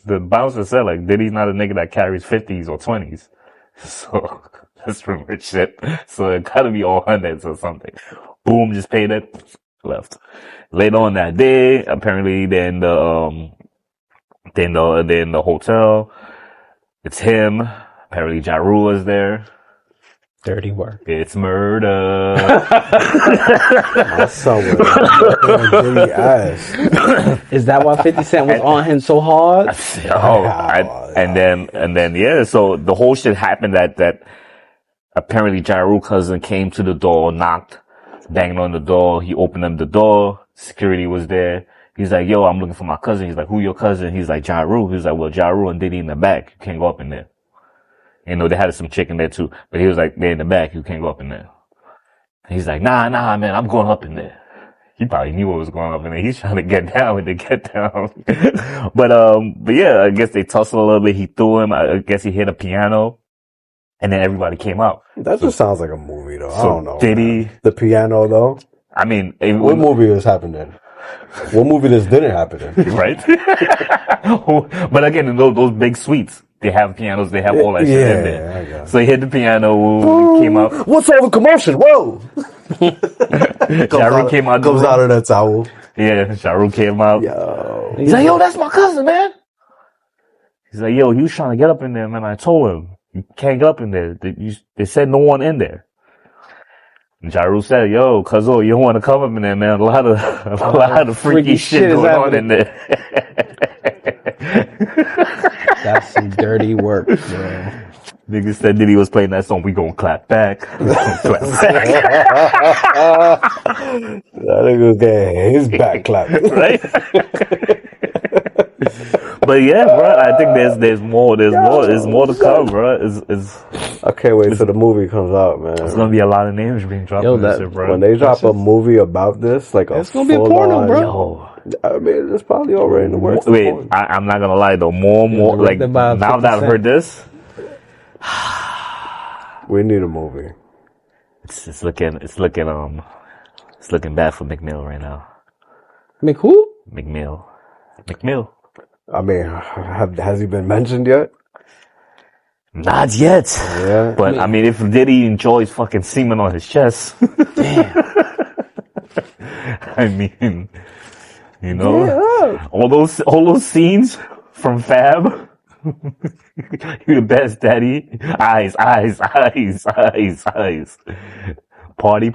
the bouncer said like, Diddy's not a nigga that carries 50s or 20s. So that's pretty much shit. So it gotta be all hundreds or something. Boom, just paid it, left. Later on that day, apparently they're in the hotel. It's him. Apparently Ja Rule was there. Dirty work. It's murder. My son was dirty ass. Is that why 50 Cent was on him so hard? And then, so the whole shit happened that apparently Ja Rule cousin came to the door, knocked, banged on the door. He opened up the door. Security was there. He's like, yo, I'm looking for my cousin. He's like, who your cousin? He's like, Ja Rule. He's like, well, Ja Rule and Diddy in the back. You can't go up in there. They had some chick in there too. But he was like, they're in the back. You can't go up in there. And he's like, nah, man, I'm going up in there. He probably knew what was going on in there. He's trying to get down when they get down. But yeah, I guess they tussled a little bit. He threw him. I guess he hit a piano. And then everybody came out. That just sounds like a movie though. I don't know. Diddy. The piano though? I mean. What movie was happening? What movie this didn't happen in? Right? But again, in those big suites, they have pianos, they have all that shit in there. So he hit the piano, came out. What's all the commotion? Whoa! Ja Rule came out. Comes out of that towel. Yeah, Ja Rule came out. Yo. He's like, yo, that's my cousin, man. He's like, yo, he was trying to get up in there, man. I told him, you can't get up in there. They said no one in there. Ja Rule said, "Yo, Cuzzo, you don't want to come up in there, man. A lot of freaky shit going on in there." That's some dirty work, bro. Niggas said Diddy was playing that song. We gonna clap back. We gonna clap back. That nigga was getting his back clapped. Right? But yeah, bro, I think there's more to come, bro. I can't wait till the movie comes out, man. There's gonna be a lot of names being dropped in this shit, bro. When they drop a movie about this, like it's gonna be a porno, bro. I mean, it's probably already in the works. Wait, I'm not gonna lie though. More, like now that I've heard this, we need a movie. It's looking bad for McMill right now. Who? McMill. I mean, has he been mentioned yet? Not yet. Yeah. But I mean, if Diddy enjoys fucking semen on his chest, damn. I mean, you know, all those scenes from Fab. You the best, daddy. Eyes. Party.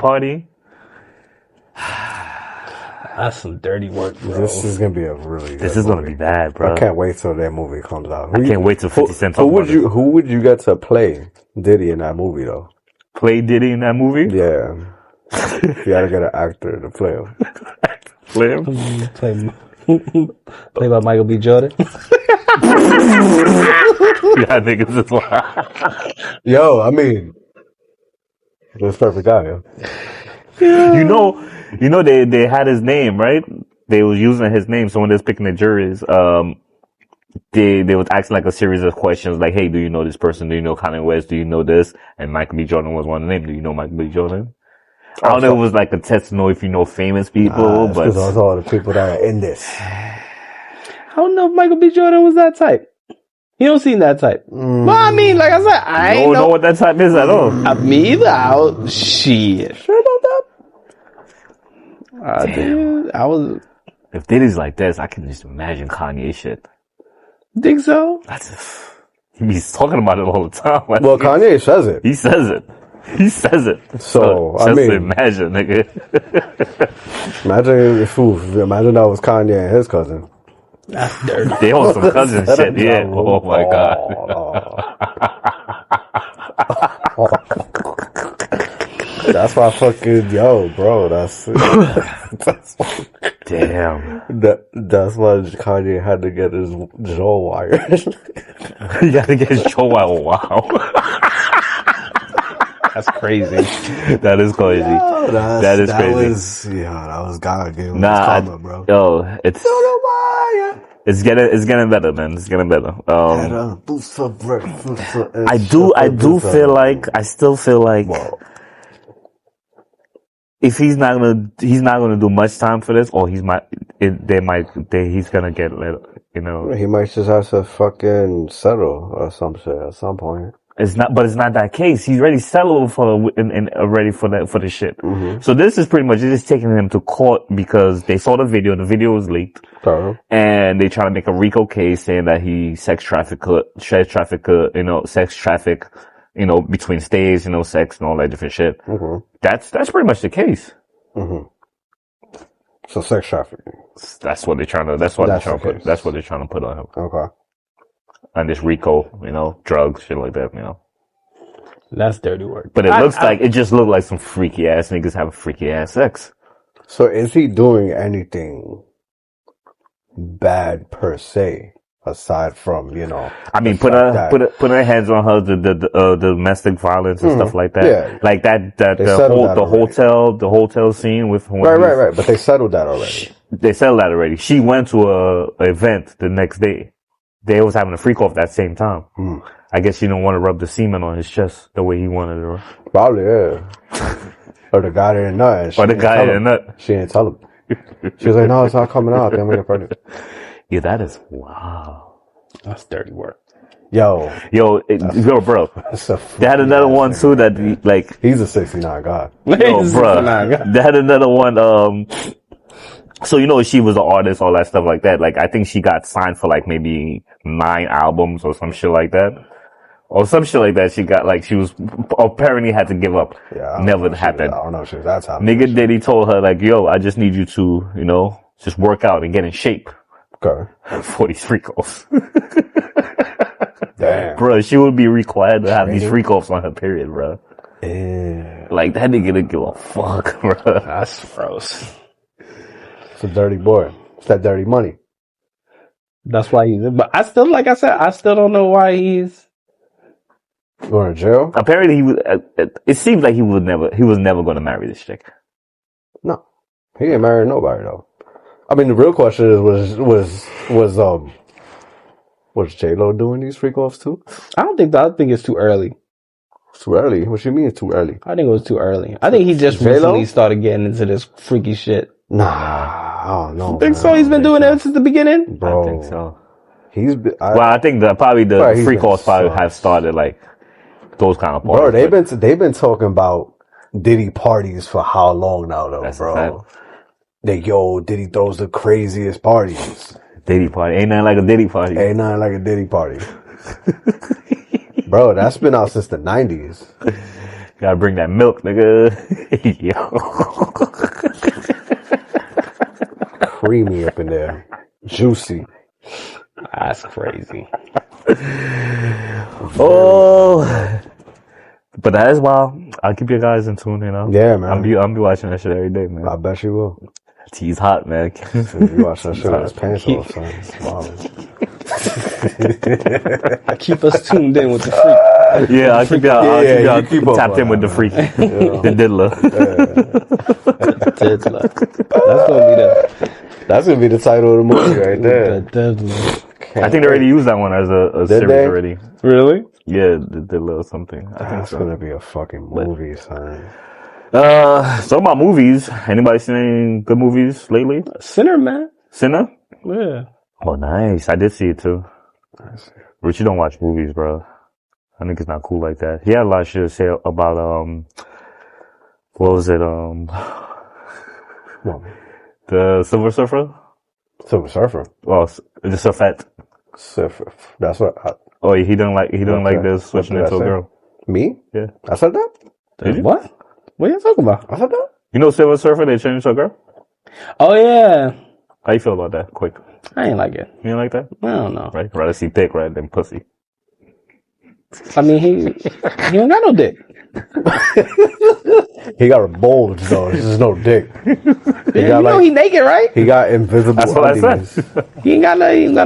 That's some dirty work, bro. This is gonna be a really. This is gonna be bad, bro. I can't wait till that movie comes out. I can't wait till 50 Cent. Who would you get to play Diddy in that movie though? Play Diddy in that movie? Yeah. You gotta get an actor to play him. Play him? Play by Michael B. Jordan. Yeah, I think it's just Yo, I mean, this perfect guy. Yo. Yeah. You know, they had his name, right? They was using his name, so when they was picking the juries, they was asking like a series of questions, like, "Hey, do you know this person? Do you know Kanye West? Do you know this?" And Michael B. Jordan was one of the names. Do you know Michael B. Jordan? I don't know if it was like a test to know if you know famous people, but because those are all the people that are in this. I don't know if Michael B. Jordan was that type. He don't seem that type. Well, I mean, like I said, I don't know what that type is at all. Me either. Shit. Sure about that? Dude, I was. If Diddy's like this, I can just imagine Kanye shit. Think so? He's talking about it all the time. Like, well, Kanye says it. He says it. So I just mean, imagine, nigga. imagine that was Kanye and his cousin. That's dirty. They on some cousin shit, yeah. Oh my god. That's why bro. That's damn. That's why Kanye had to get his jaw wired. He got to get his jaw wired. Wow. That's crazy. That is crazy. That is crazy. That was God gave him karma, bro. Yo, it's getting better, man. It's getting better. I still feel like if he's not gonna do much time for this, or he's gonna get let, you know. He might just have to fucking settle or some shit at some point. It's not that case. He's already settled already for the shit. Mm-hmm. So this is pretty much just taking him to court because they saw the video. The video was leaked, and they try to make a RICO case saying that he sex traffic, between states, sex and all that different shit. Mm-hmm. That's pretty much the case. Mm-hmm. So sex trafficking. That's what they're trying to put on him. Okay. And this RICO, drugs, shit like that, That's dirty work. But it just looked like some freaky ass niggas having freaky ass sex. So is he doing anything bad per se, aside from, I mean, put her hands on her, the domestic violence and stuff like that. Yeah. Like the hotel scene with right. But they settled that already. They settled that already. She went to a event the next day. They was having a freak off that same time. I guess she didn't want to rub the semen on his chest the way he wanted to. Probably, yeah. Or the guy didn't nut. Or the guy didn't nut. She didn't tell him. She was like, "No, it's not coming out. I'm gonna get pregnant." Yeah, that is wow. That's dirty work. Yo, bro. They had another one too that he's a 69 guy. Yo, bro. They had another one. So she was an artist, all that stuff like that. Like I think she got signed for like maybe 9 albums or some shit like that. or some shit like that. She got like she was apparently had to give up. Yeah, Never happened. I don't know if she was that time. Nigga Diddy told her like, yo, I just need you to, you know, just work out and get in shape Okay. for these freak offs. Damn. Bro, she would be required to have these freak offs on her period, bro. Yeah. Like that nigga didn't give a fuck, bro. That's gross. It's a dirty boy. It's that dirty money. That's why he's. But I still, like I said, I still don't know why he's going to jail. Apparently, he was. It seems like he was never going to marry this chick. No, he ain't marrying nobody though. I mean, the real question is, was J-Lo doing these freak offs too? I think it's too early. Too early? What you mean it's too early? I think it was too early. I think he just J-Lo? recently started getting into this freaky shit. Nah, I don't know. You think so? He's been doing it since the beginning? Bro, I think so. He's been. I think the freak offs probably have started like those kind of parties. Bro, they've been talking about Diddy parties for how long now, though, That's bro? Diddy throws the craziest parties. Diddy party ain't nothing like a Diddy party. Ain't nothing like a Diddy party. Bro, that's been out since the 90s. Gotta bring that milk, nigga. Yo. Creamy up in there. Juicy. That's crazy. Oh. But that is wild. I'll keep you guys in tune, you know? Yeah, man. I'll be watching that shit every day, man. I bet you will. Tea's hot, man. You watch that shit with his pants off, son. Wow. Keep us tuned in with the freak. Yeah, I'll keep y'all keep up tapped on in with that, the freak. The diddler. That's gonna be the title of the movie right there. The diddler. I think they already used that one as a series they? already. Really? Yeah, the diddler or something. I think That's so. gonna be a fucking movie, son. So about movies. Anybody seen any good movies lately? Sinner, man. Sinner? Yeah. Oh, nice. I did see it too. Richie don't watch movies, bro. I think it's not cool like that. He had a lot of shit to say about, what was it, the Silver Surfer? Silver Surfer. Well, the Surfette. Surfer. That's what. Oh, he don't like this switching into a girl. Me? Yeah. I said that? Did you? What? What are you talking about? I said that? You know Silver Surfer, they changed to a girl? Oh, yeah. How you feel about that? Quick. I ain't like it. You don't like that? I don't know. Right? Rather see dick rather than pussy. I mean, he don't got no dick. He got a bulge though. This is no dick. You know he naked, right? He got invisible. That's what I undies. said. He ain't got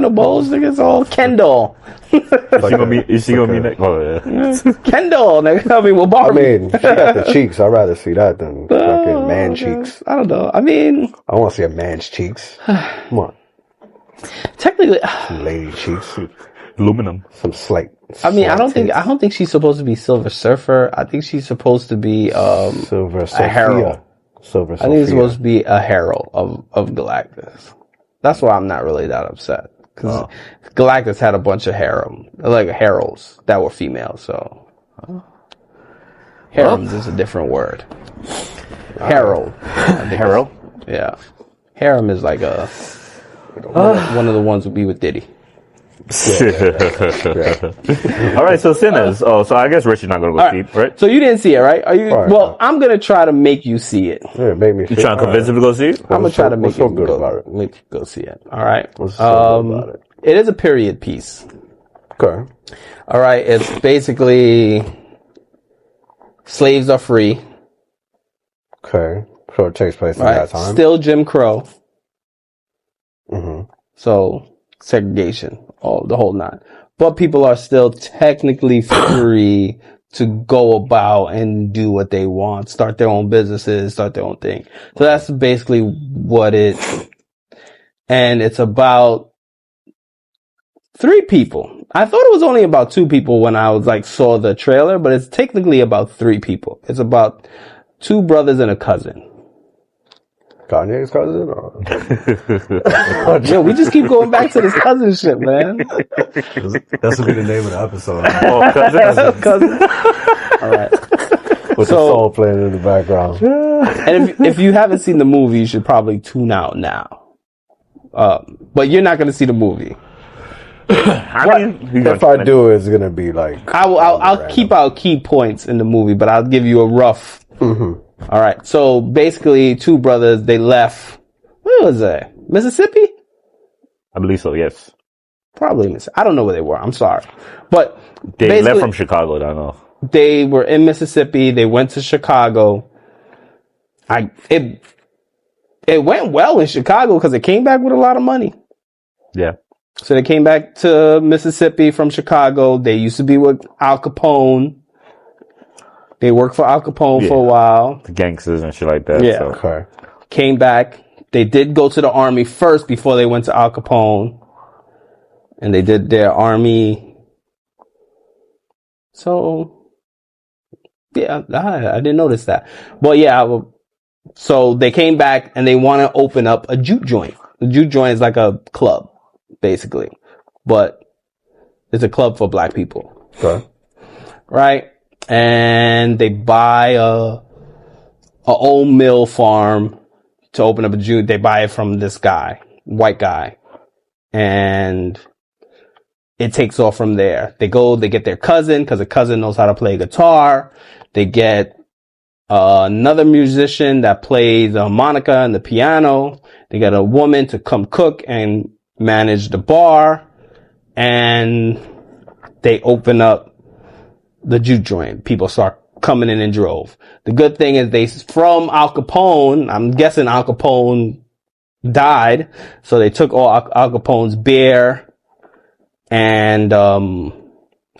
no balls. Nigga, it's all Kendall. Is she gonna be next? Oh, yeah. Kendall, nigga. I mean, well, I Barbie. mean, she got the cheeks. I'd rather see that than fucking man cheeks. I don't know. I mean, I want to see a man's cheeks. Come on, technically, some lady cheeks. Aluminum. Some slight. I mean, I don't tits. think she's supposed to be Silver Surfer. I think she's supposed to be Silver a Sophia. herald. Silver I think it's Sophia. supposed to be a herald of Galactus. That's why I'm not really that upset. Because Galactus had a bunch of heralds that were female, so. Harems is a different word. Herald. Harold? Yeah. Harem is like one of the ones who be with Diddy. All right, so Sinners. Oh, so I guess Richie's not gonna go see it, right? So you didn't see it, right? Are you? Right. Well, I'm gonna try to make you see it. Yeah, it made me. You trying to convince him to go see it? I'm gonna try to make so you good go, about it. make you go see it. All right. What's so good about it? It is a period piece. Okay. All right. It's basically slaves are free. Okay. So it takes place in Right. that time. Still Jim Crow. Mm-hmm. So segregation, the whole nine. But people are still technically free to go about and do what they want, start their own businesses, start their own thing. So that's basically what and it's about 3 people. I thought it was only about 2 people when I was saw the trailer, but it's technically about 3 people. It's about 2 brothers and a cousin. Kanye's cousin? Or? Yo, we just keep going back to this cousin shit, man. That's gonna be the name of the episode. Oh, Cousin. All right. With the soul playing in the background. And if you haven't seen the movie, you should probably tune out now. But you're not going to see the movie. If I do, it's gonna be like I'll keep out key points in the movie, but I'll give you a rough. Mm-hmm. All right. So basically, two brothers, they left. Where was that? Mississippi? I believe so. Yes. Probably Mississippi. I don't know where they were. I'm sorry, but They left from Chicago. I don't know. They were in Mississippi. They went to Chicago. It went well in Chicago because it came back with a lot of money. Yeah. So they came back to Mississippi from Chicago. They used to be with Al Capone. They worked for Al Capone for a while. The gangsters and shit like that. Yeah. So. Okay. Came back. They did go to the army first before they went to Al Capone. And they did their army. So, yeah, I didn't notice that. But yeah, so they came back and they want to open up a juke joint. The juke joint is like a club, basically. But it's a club for black people. Okay. Right? And they buy a old mill farm to open up a juke. They buy it from this guy, white guy. And it takes off from there. They get their cousin, because the cousin knows how to play guitar. They get another musician that plays the harmonica and the piano. They get a woman to come cook and manage the bar. And they open up the juke joint. People start coming in droves. The good thing is from Al Capone, I'm guessing Al Capone died. So they took all Al Capone's beer and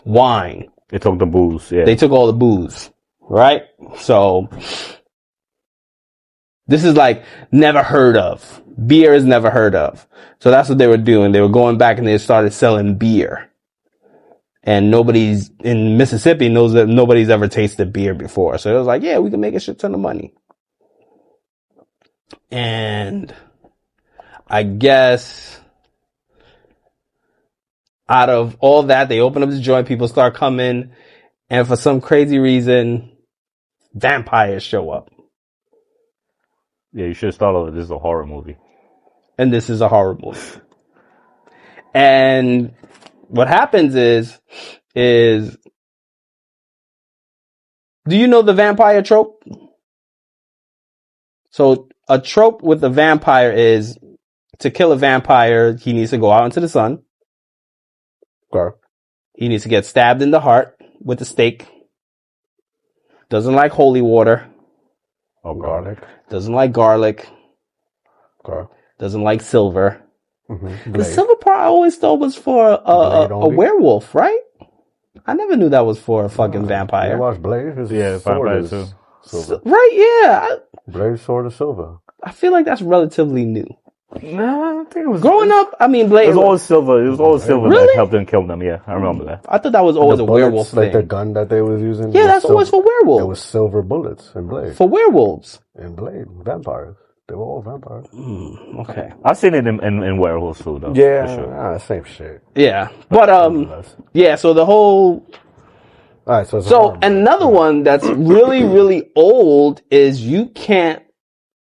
wine. They took the booze. Yeah. They took all the booze, right? So this is like never heard of. Beer is never heard of. So that's what they were doing. They were going back and they started selling beer. And nobody's in Mississippi knows that nobody's ever tasted beer before. So it was like, yeah, we can make a shit ton of money. And I guess out of all that, they open up the joint, people start coming, and for some crazy reason, vampires show up. Yeah, you should start over. This is a horror movie. And this is a horror movie. And what happens is, do you know the vampire trope? So a trope with the vampire is to kill a vampire, he needs to go out into the sun. Okay. He needs to get stabbed in the heart with a stake. Doesn't like holy water. Oh, garlic. Doesn't like garlic. Okay. Doesn't like silver. Mm-hmm. The silver part I always thought was for a werewolf, right? I never knew that was for a fucking vampire. You watch Blade? Vampire too. Silver. Right, yeah. Blade, sword, of silver. I feel like that's relatively new. Nah, I think it was Growing up, I mean, Blade. It was always silver. It was always silver Really? that helped them kill them. Yeah, I remember that. I thought that was always a werewolf Like thing. the gun that they was using. Yeah, was that's always for werewolves. It was silver bullets in Blade. For werewolves. In Blade, vampires. They were all vampires. Okay. I've seen it in werewolves too, though. Yeah, for sure. same shit. Yeah, but yeah. So the whole. All right, so another one that's really, really old is you can't,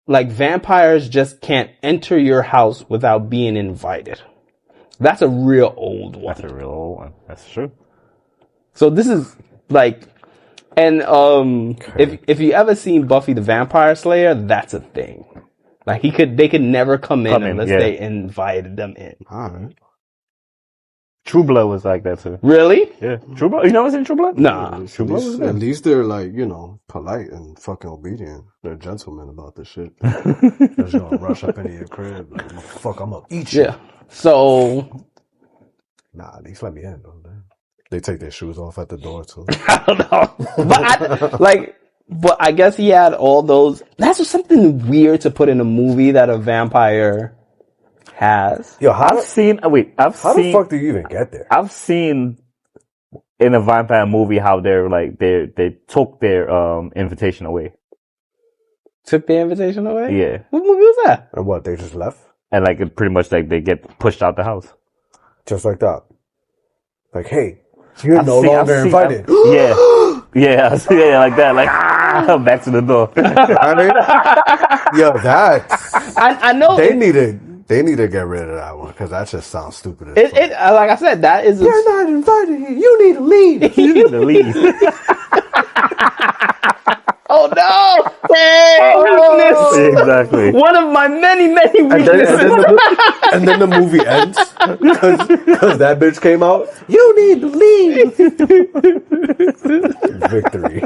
like, vampires just can't enter your house without being invited. That's a real old one. That's a real old one. That's true. So this is like, and if you ever seen Buffy the Vampire Slayer, that's a thing. Like they could never come in unless they invited them in. All right. True Blood was like that too. Really? Yeah. True Blood. You never seen True Blood? Nah. True Blood was good. At least they're like, polite and fucking obedient. They're gentlemen about this shit. They just don't rush up into your crib like, fuck, I'm gonna eat you. Yeah. So. Nah, at least let me in though. They take their shoes off at the door too. I don't know. But I guess he had all those. That's just something weird to put in a movie that a vampire has. Yo, How the fuck do you even get there? I've seen in a vampire movie how they're like they took their invitation away. Took the invitation away? Yeah. What movie was that? And what, they just left? And like it pretty much like they get pushed out the house. Just like that. Like, hey, you're no longer invited. Yeah, like that. Like back to the door. I mean, yo, that's I know they needed They need to get rid of that one because that just sounds stupid as It, fuck. like I said, that is. You're not invited here. You need to leave. You need to leave. Oh no! Weakness. Exactly. One of my many weaknesses. And then the movie ends because that bitch came out. You need to leave. Victory.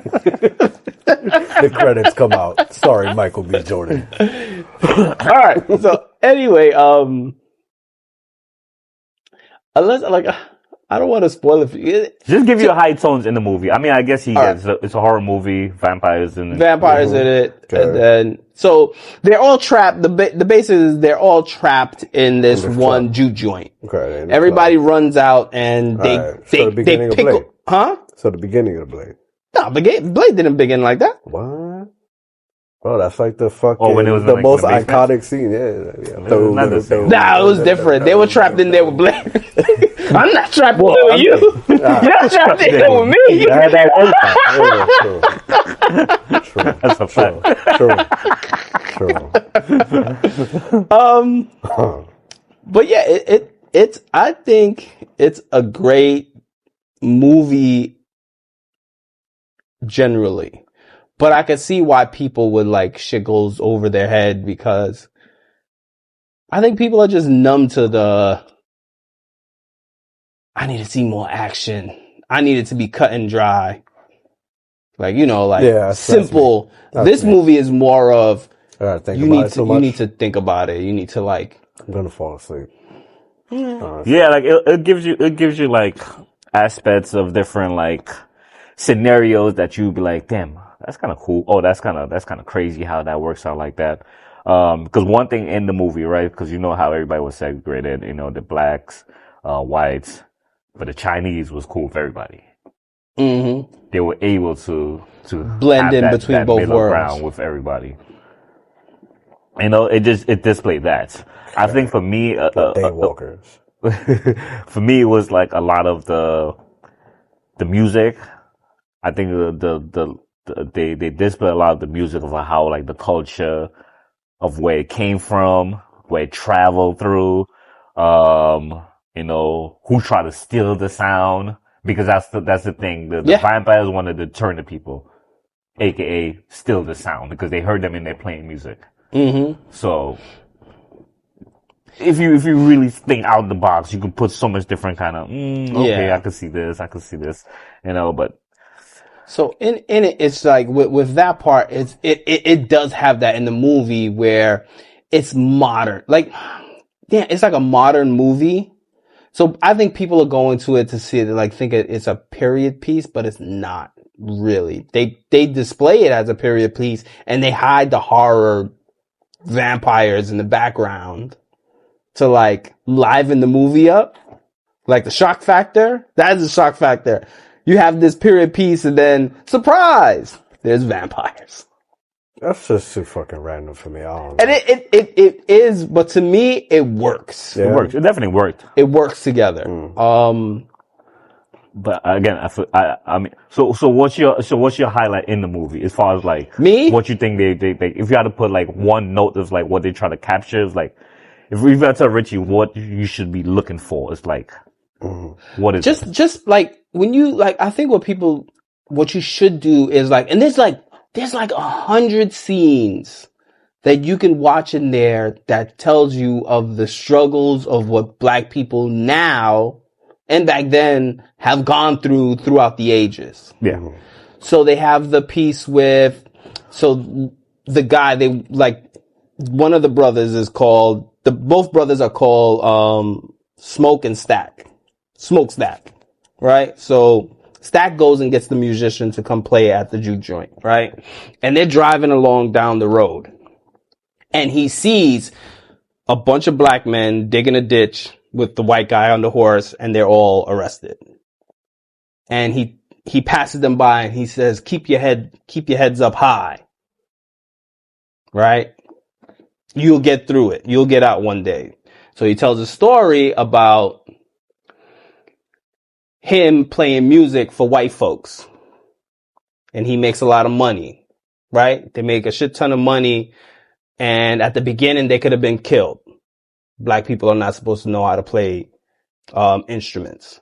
The credits come out. Sorry, Michael B. Jordan. All right. So anyway, unless like I don't want to spoil it for you. Just give you high tones in the movie. I mean, I guess it's a horror movie, vampires in it. Okay. And then so they're all trapped. The basis is they're all trapped in this one juke joint. Okay. Everybody runs out and they So the beginning of pick Blade. huh? So the beginning of the Blade. No, Blade didn't begin like that. What? Bro, that's like the fucking when it was in, the like, most the basement? iconic scene. Yeah. Not the same. Nah, it was different. They were trapped in there with Blade. I'm not trapped in there with you. You're not trapped in there with me. True. That's a fact. True. But yeah, it's. I think it's a great movie generally, but I could see why people would like shit goes over their head because I think people are just numb to the. I need to see more action. I need it to be cut and dry. Like, simple. This movie is more of you need to think about it. You need to like. I'm gonna fall asleep. Yeah, like it gives you like aspects of different like scenarios that you'd be like, damn, that's kind of cool. Oh, that's kind of crazy how that works out like that. Because one thing in the movie, right? Because you know how everybody was segregated, the blacks, whites, but the Chinese was cool with everybody. Mm-hmm. They were able to blend in between that both middle worlds ground with everybody. It displayed that. I think for me, daywalkers. for me, it was like a lot of the music. I think they display a lot of the music of how like the culture of where it came from, where it traveled through, who tried to steal the sound, because that's the thing. The vampires wanted to turn the people, aka steal the sound, because they heard them in there playing music. Mm-hmm. So if you really think out the box, you can put so much different kind of okay, I could see this, but so in it, it's like with that part, it does have that in the movie where it's modern, like it's like a modern movie. So I think people are going to it to see it, like think it's a period piece, but it's not really. They display it as a period piece and they hide the horror vampires in the background to like liven the movie up, like the shock factor. That is the shock factor. You have this period piece and then surprise, there's vampires. That's just too fucking random for me. I don't know. And it is, but to me it works. It works. It definitely worked. It works together. But again, I mean, so what's your highlight in the movie as far as like me? What you think they if you had to put like one note of like what they try to capture is like, if we had to tell Richie what you should be looking for, it's like, what is just like when you like, I think what you should do is like, and there's like 100 scenes that you can watch in there that tells you of the struggles of what black people now and back then have gone throughout the ages. Yeah. So they have the piece with, so the guy, they like, one of the brothers is called, both brothers are called, Smokestack, right? So Stack goes and gets the musician to come play at the juke joint, right? And they're driving along down the road and he sees a bunch of black men digging a ditch with the white guy on the horse and they're all arrested. And he passes them by and he says, keep your heads up high. Right? You'll get through it. You'll get out one day. So he tells a story about him playing music for white folks. And he makes a lot of money. Right? They make a shit ton of money. And at the beginning, they could have been killed. black people are not supposed to know how to play instruments.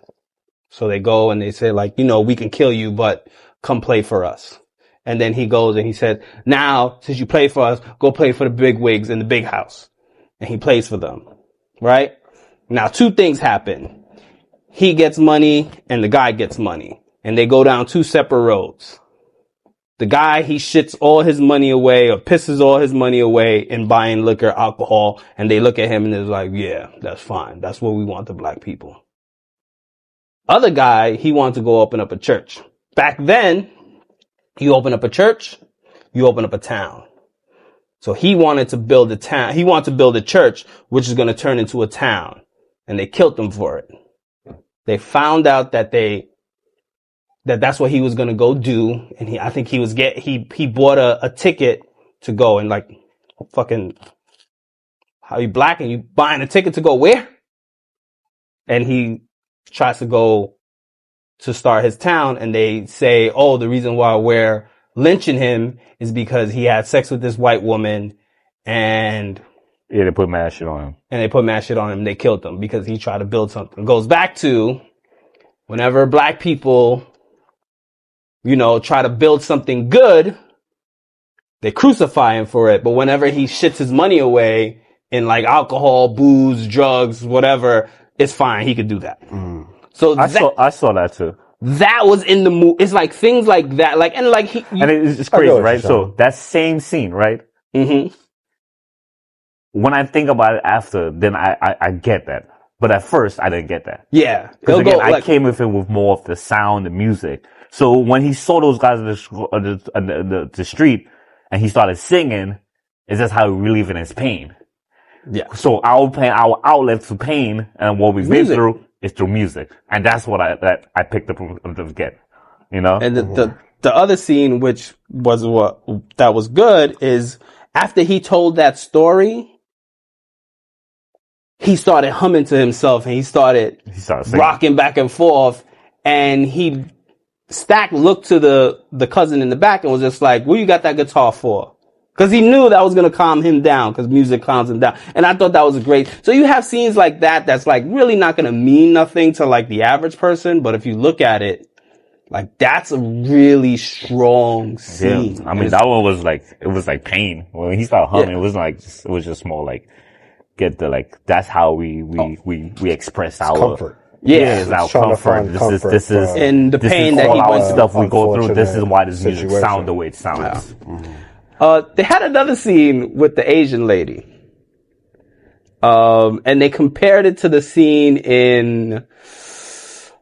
So they go and they say like, we can kill you, but come play for us. And then he goes and he said, now, since you play for us, go play for the big wigs in the big house. And he plays for them, right? Now, two things happen. He gets money and the guy gets money. And they go down two separate roads. The guy, he shits all his money away or pisses all his money away in buying liquor, alcohol. And they look at him and they're like, yeah, that's fine. That's what we want the black people. Other guy, he wanted to go open up a church. Back then, you open up a church, you open up a town. So he wanted to build a town. He wanted to build a church, which is going to turn into a town. And they killed him for it. They found out that that's what he was going to go do. And I think he bought a ticket to go and like fucking, how you black and you buying a ticket to go where? And he tries to go to start his town and they say, oh, the reason why we're lynching him is because he had sex with this white woman and Yeah, they put mad shit on him. and they put mad shit on him. They killed him because he tried to build something. It goes back to whenever black people, try to build something good, they crucify him for it. But whenever he shits his money away in like alcohol, booze, drugs, whatever, it's fine. He could do that. So I saw that too. that was in the movie. It's like things like that. Like, and like And it's crazy, right? So that same scene, right? mm-hmm. When I think about it after, then I get that. But at first, I didn't get that. Yeah. Because again, I came with it with more of the sound, the music. So when he saw those guys on the street and he started singing, it's just how he relieving his pain. Yeah. So our pain, our outlet to pain and what we've been Music. through is through music. And that's what I picked up to get, And the other scene, which was that was good, is after he told that story, he started humming to himself and he started singing. rocking back and forth. And Stack looked to the cousin in the back and was just like, what you got that guitar for? Because he knew that was going to calm him down, because music calms him down. And I thought that was great. So you have scenes like that that's like really not going to mean nothing to like the average person. But if you look at it, like that's a really strong scene. Yeah. I mean, that one was like, it was like pain. When he started humming, it wasn't like, it was just more like, that's how we express our comfort. Yeah, it's our trying to comfort. find comfort This is and the this pain is that all he our went through. stuff we go through. This is why this music Situation. sounds the way it sounds. They had another scene with the Asian lady. And they compared it to the scene in,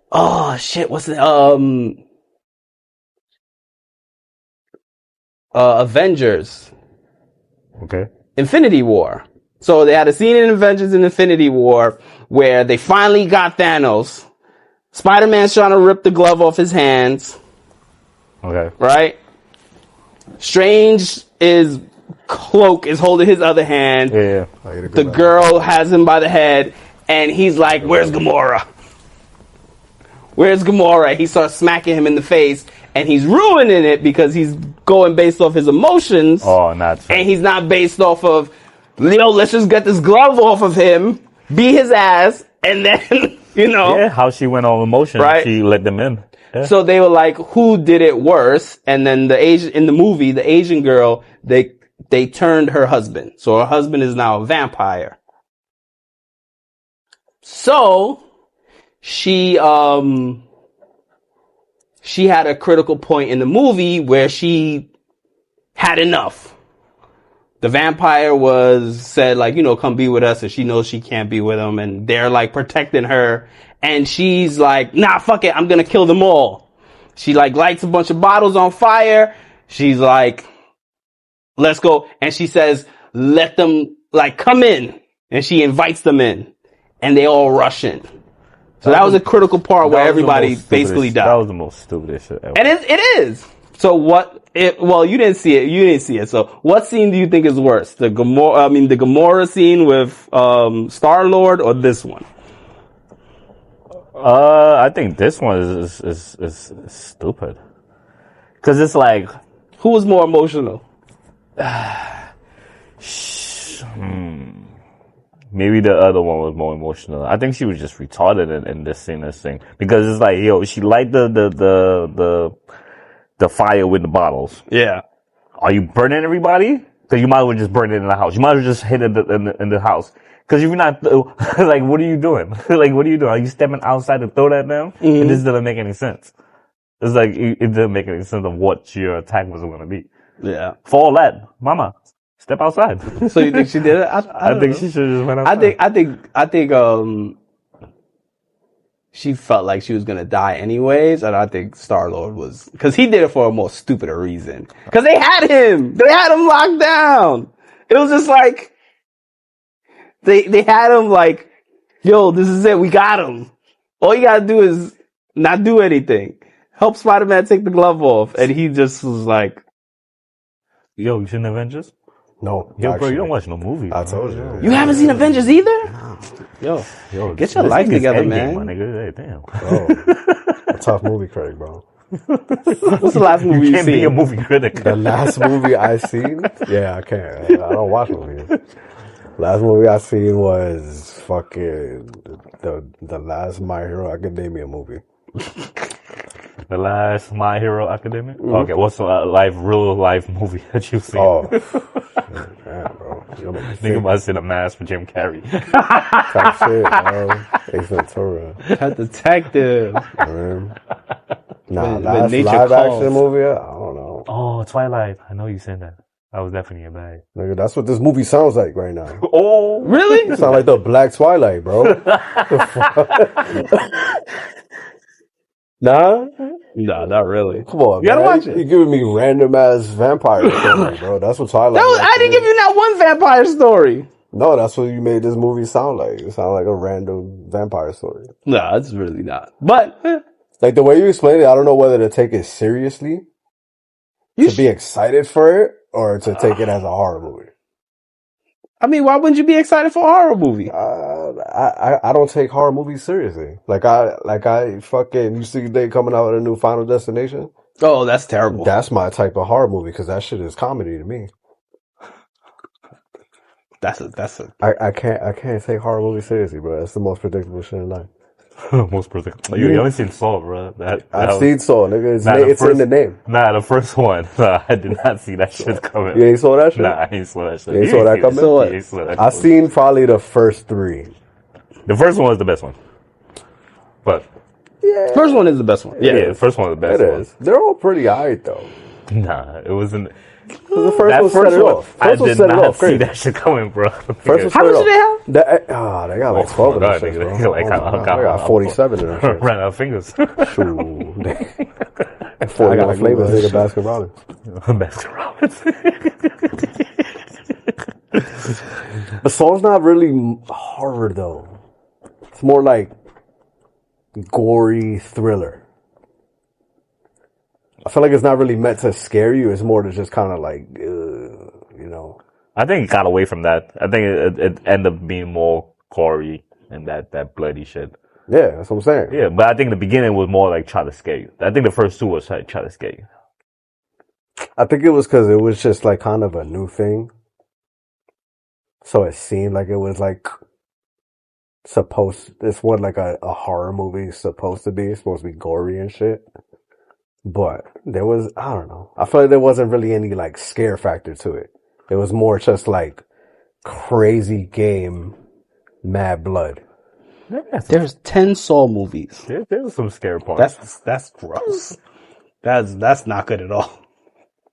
what's it? Avengers. Okay. Infinity War. So they had a scene in Avengers in Infinity War where they finally got Thanos. Spider-Man's trying to rip the glove off his hands. Okay. Right? Strange cloak is holding his other hand. Yeah. The girl has him by the head and he's like, where's Gamora? Where's Gamora? He starts smacking him in the face and he's ruining it because he's going based off his emotions. Oh, not true. And he's not based off of, let's just get this glove off of him, beat his ass, and then, Yeah, how she went on emotion. Right. She let them in. Yeah. So they were like, who did it worse? And then in the movie, the Asian girl, they turned her husband. So her husband is now a vampire. So she had a critical point in the movie where she had enough. The vampire said like, come be with us, and she knows she can't be with him, and they're like protecting her, and she's like, nah, fuck it, I'm gonna kill them all. She like lights a bunch of bottles on fire. She's like, let's go. And she says, let them like come in, and she invites them in, and they all rush in. So that was a critical part where everybody basically died. That was the most stupidest shit ever. And it is. So you didn't see it. You didn't see it. So what scene do you think is worse? The Gamora scene with Star-Lord, or this one? I think this one is stupid. Cause it's like, who was more Maybe the other one was more emotional. I think she was just retarded in this thing. Because it's like, yo, she light the fire with the bottles. Yeah. Are you burning everybody? Cause you might as well just burn it in the house. You might as well just hit it in the house. Cause if you're not, like, what are you doing? Like, what are you doing? Are you stepping outside to throw that down? Mm-hmm. This doesn't make any sense. It's like, it didn't make any sense of what your attack was going to be. Yeah. For all that, mama, step outside. So you think she did it? I think she should have just went outside. I think she felt like she was gonna die anyways, and I think Star-Lord was, cause he did it for a more stupider reason. Cause they had him locked down. It was just like, they had him like, yo, this is it, we got him. All you gotta do is not do anything. Help Spider-Man take the glove off, and he just was like, Yo, you seen Avengers? No. Yo, actually, bro, you don't watch no movies. I told you. you haven't seen Avengers either? Yo, Get your life together, man. My nigga. Hey, damn. Bro, a tough movie critic, bro. What's the last movie You you can't be a seen? movie critic. The last movie I seen? Yeah, I can't. I don't watch movies. Last movie I seen was fucking the last My Hero Academia movie. The last My Hero Academia? Okay, what's a real life movie that you've seen? Oh, damn, bro. You make me Think sick. about seeing a mask for Jim Carrey. Type shit, bro. Ace Ventura. Pet Detective. Man. Nah, When last nature live calls. action movie, I don't know. Oh, Twilight. I know you said that. I was definitely a bag. Nigga, that's what this movie sounds like right now. Oh, Really? It sounds like the Black Twilight, bro. Nah? No, not really. Come on, You gotta man. watch it. You giving me random ass vampire story, bro. That's what Twilight was. I didn't give you not one vampire story. No, that's what you made this movie sound like. It sounded like a random vampire story. No, it's really not. But Like the way you explained it, I don't know whether to take it seriously, you to be excited for it, or to take it as a horror movie. I mean, why wouldn't you be excited for a horror movie? I don't take horror movies seriously. Like I fucking, you see they coming out with a new Final Destination? Oh, that's terrible. That's my type of horror movie because that shit is comedy to me. That's a. I can't take horror movies seriously, bro. It's the most predictable shit in life. most perfect. You haven't seen Saw, bro. I've seen Saw, nigga. It's first, in the name. Nah, the first one. Nah, I did not see that shit coming. You ain't saw that shit? Nah, I ain't saw that shit. You ain't saw that coming? So what? You ain't saw that I've coming. seen probably the first three. The first one was the best one. But First one is the best one. yeah, the first one was the best It one. is. They're all pretty alright though. Nah, it wasn't. The first That one set first it one, off. I First one did set it not off. see Crazy. that shit coming, bro. First one How set much it do off. they have? They got like Oh 12 my of God, them shits, nigga. bro. Like, They got 47 of them shits. Ran out of fingers. Shoot. 41 flavors, nigga, Baskin Robbins. Baskin Robbins. The song's not really horror though. It's more like gory thriller. I feel like it's not really meant to scare you. It's more to just kind of like, you know. I think it got away from that. I think it ended up being more gory and that bloody shit. Yeah, that's what I'm saying. Yeah, but I think the beginning was more like try to scare you. I think the first two was like try to scare you. I think it was because it was just like kind of a new thing. So it seemed like it was like it's what like a horror movie is supposed to be. It's supposed to be gory and shit. But there was, I don't know. I feel like there wasn't really any like scare factor to it. It was more just like crazy game, mad blood. There's 10 Saw movies. There was some scary parts. That's gross. That's not good at all.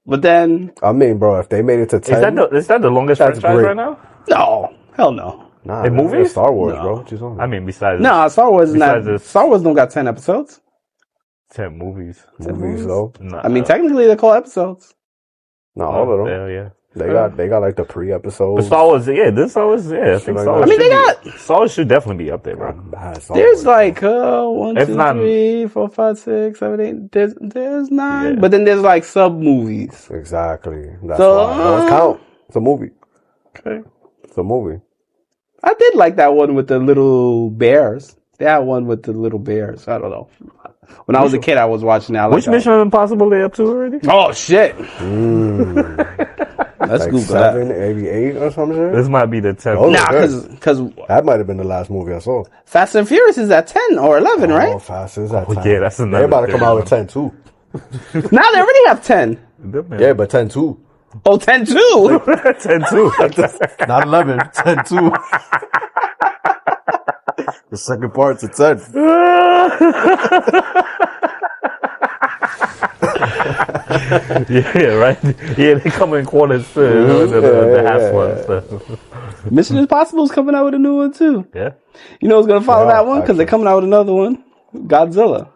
But then, I mean, bro, if they made it to 10, Is that the longest That's franchise great. right now? no, hell no. nah, in man, movies? it's Star Wars, No. bro. What you talking about? I mean, besides No, Star Wars is Besides not. this- Star Wars don't got 10 episodes. 10 movies. movies though. Nah, I mean, technically they're called episodes. No, all of them. Hell yeah. They got like the pre-episodes. But Star Wars, yeah, this Star Wars, yeah. I think like Star that. Wars I mean, they should got. Star Wars should definitely be up there, bro. There's like 1, It's 2, not- 3, 4, 5, 6, 7, 8. There's 9, Yeah. but then there's like sub movies. Exactly. That's So, why. Those count. It's a movie. Okay. It's a movie. I did like that one with the little bears. They had one with the little bears. I don't know. When I was a kid, I was watching that. Which Mission Impossible they up to already? Oh shit! Mm. Nah, Let's like Google 7, that. maybe 8 or some shit. This might be the 10th. Oh, Nah, good. because That might have been the last movie I saw. Fast and Furious is at 10 or 11, Oh, right? Fast is that Oh, time. yeah, that's another They're about to come thing, out with 10 too. Now they already have 10. Yeah, but 10 too. Oh, 10 too. 10 too. Not 11, 10 too. The second part's a 10. Yeah, right. Yeah, they come in quarters too. The half one. So. Mission Impossible is coming out with a new one too. Yeah. You know what's going to follow Yeah, that one? Because they're actually. coming out with another one. Godzilla.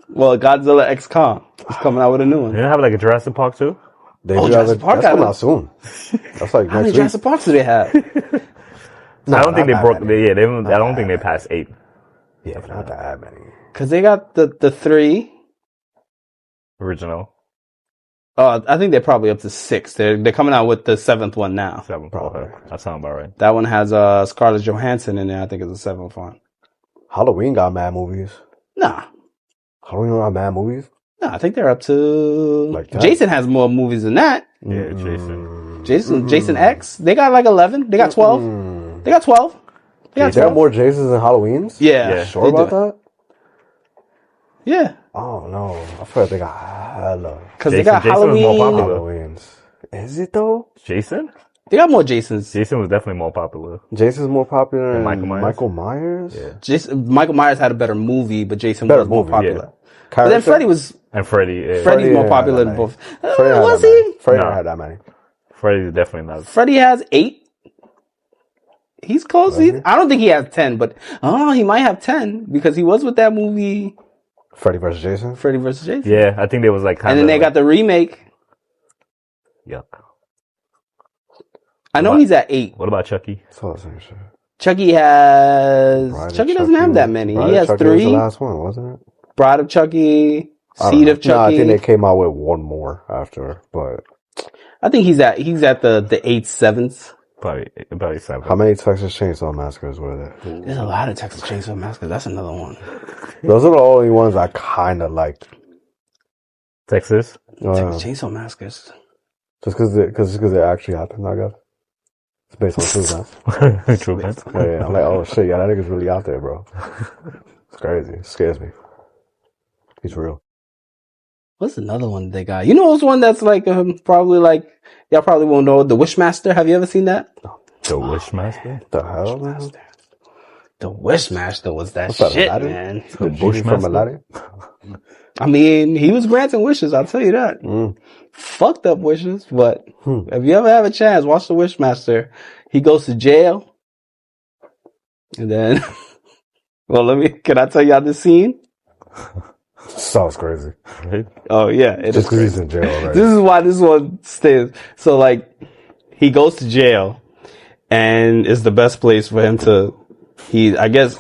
Well, Godzilla X Kong is coming out with a new one. You don't have like a Jurassic Park too? They Oh, do Jurassic Park that's got coming it. out soon. That's like How many next week. Jurassic Parks do they have? No, I don't think not they that broke. many. Yeah, they haven't, I don't think they passed 8. Yeah, but not that many. Because they got the 3. Original. I think they're probably up to 6. They're coming out with the 7th one now. 7. Probably. That sounds about right. That one has Scarlett Johansson in there. I think it's the 7th one. Halloween got mad movies. Nah. Halloween got mad movies? I think they're up to... Like that? Jason has more movies than that. Yeah, Jason. Jason X. They got like 11. They got 12. They got 12. They got There are 12. more Jasons than Halloweens? Yeah. Yeah. Sure they about do. that? Yeah. Oh, no. I feel like they got hella Because they got Jason was more Halloween. popular. Halloweens. Is it though? Jason? They got more Jasons. Jason was definitely more popular. Jason's more popular than Michael Myers? Michael Myers? Yeah. Michael Myers had a better movie, but Jason Better was more movie, popular. yeah. But then Freddy was... And Freddy. Yeah. Freddy's more had popular that than many. both. Freddy had Was that he? many. Freddy No. had that many. Freddy's definitely not. Freddie has 8. He's close. I don't think he has 10, but he might have 10 because he was with that movie, Freddy vs. Jason? Freddy vs. Jason. Yeah, I think they was like kind And of. then they got the remake. Yuck. I know he's at 8. What about Chucky? It's all the same shit. Chucky has... Bride of Chucky doesn't have that many. Bride He of has Chucky was 3. the last one, wasn't it? Bride of Chucky, I don't Seed know. of Chucky. No, I think they came out with one more after, but I think he's at the 8th, 7th. Probably 7. how many Texas Chainsaw Massacres were there? There's a lot of Texas Chainsaw Massacre. That's another one. Those are the only ones I kind of liked. Texas? Texas Chainsaw Massacres. Just because it actually happened, I guess. It's based on true events. True events. Yeah, I'm like, oh shit, yeah, that nigga's really out there, bro. It's crazy. It scares me. He's real. What's another one they got? You know what's one that's like probably like y'all probably won't know, The Wishmaster. Have you ever seen that? The Wishmaster? The hell, man? The Wishmaster was that What's that, shit, Aladdin? man. The genie from Bushmaster? Aladdin? I mean, he was granting wishes. I'll tell you that. Fucked up wishes, but if you ever have a chance, watch The Wishmaster. He goes to jail, and then, well, can I tell y'all the scene? Sounds crazy. Right? Oh yeah, it Just is because crazy. he's in jail already. This is why this one stays. So like, he goes to jail, and it's the best place for him to. I guess,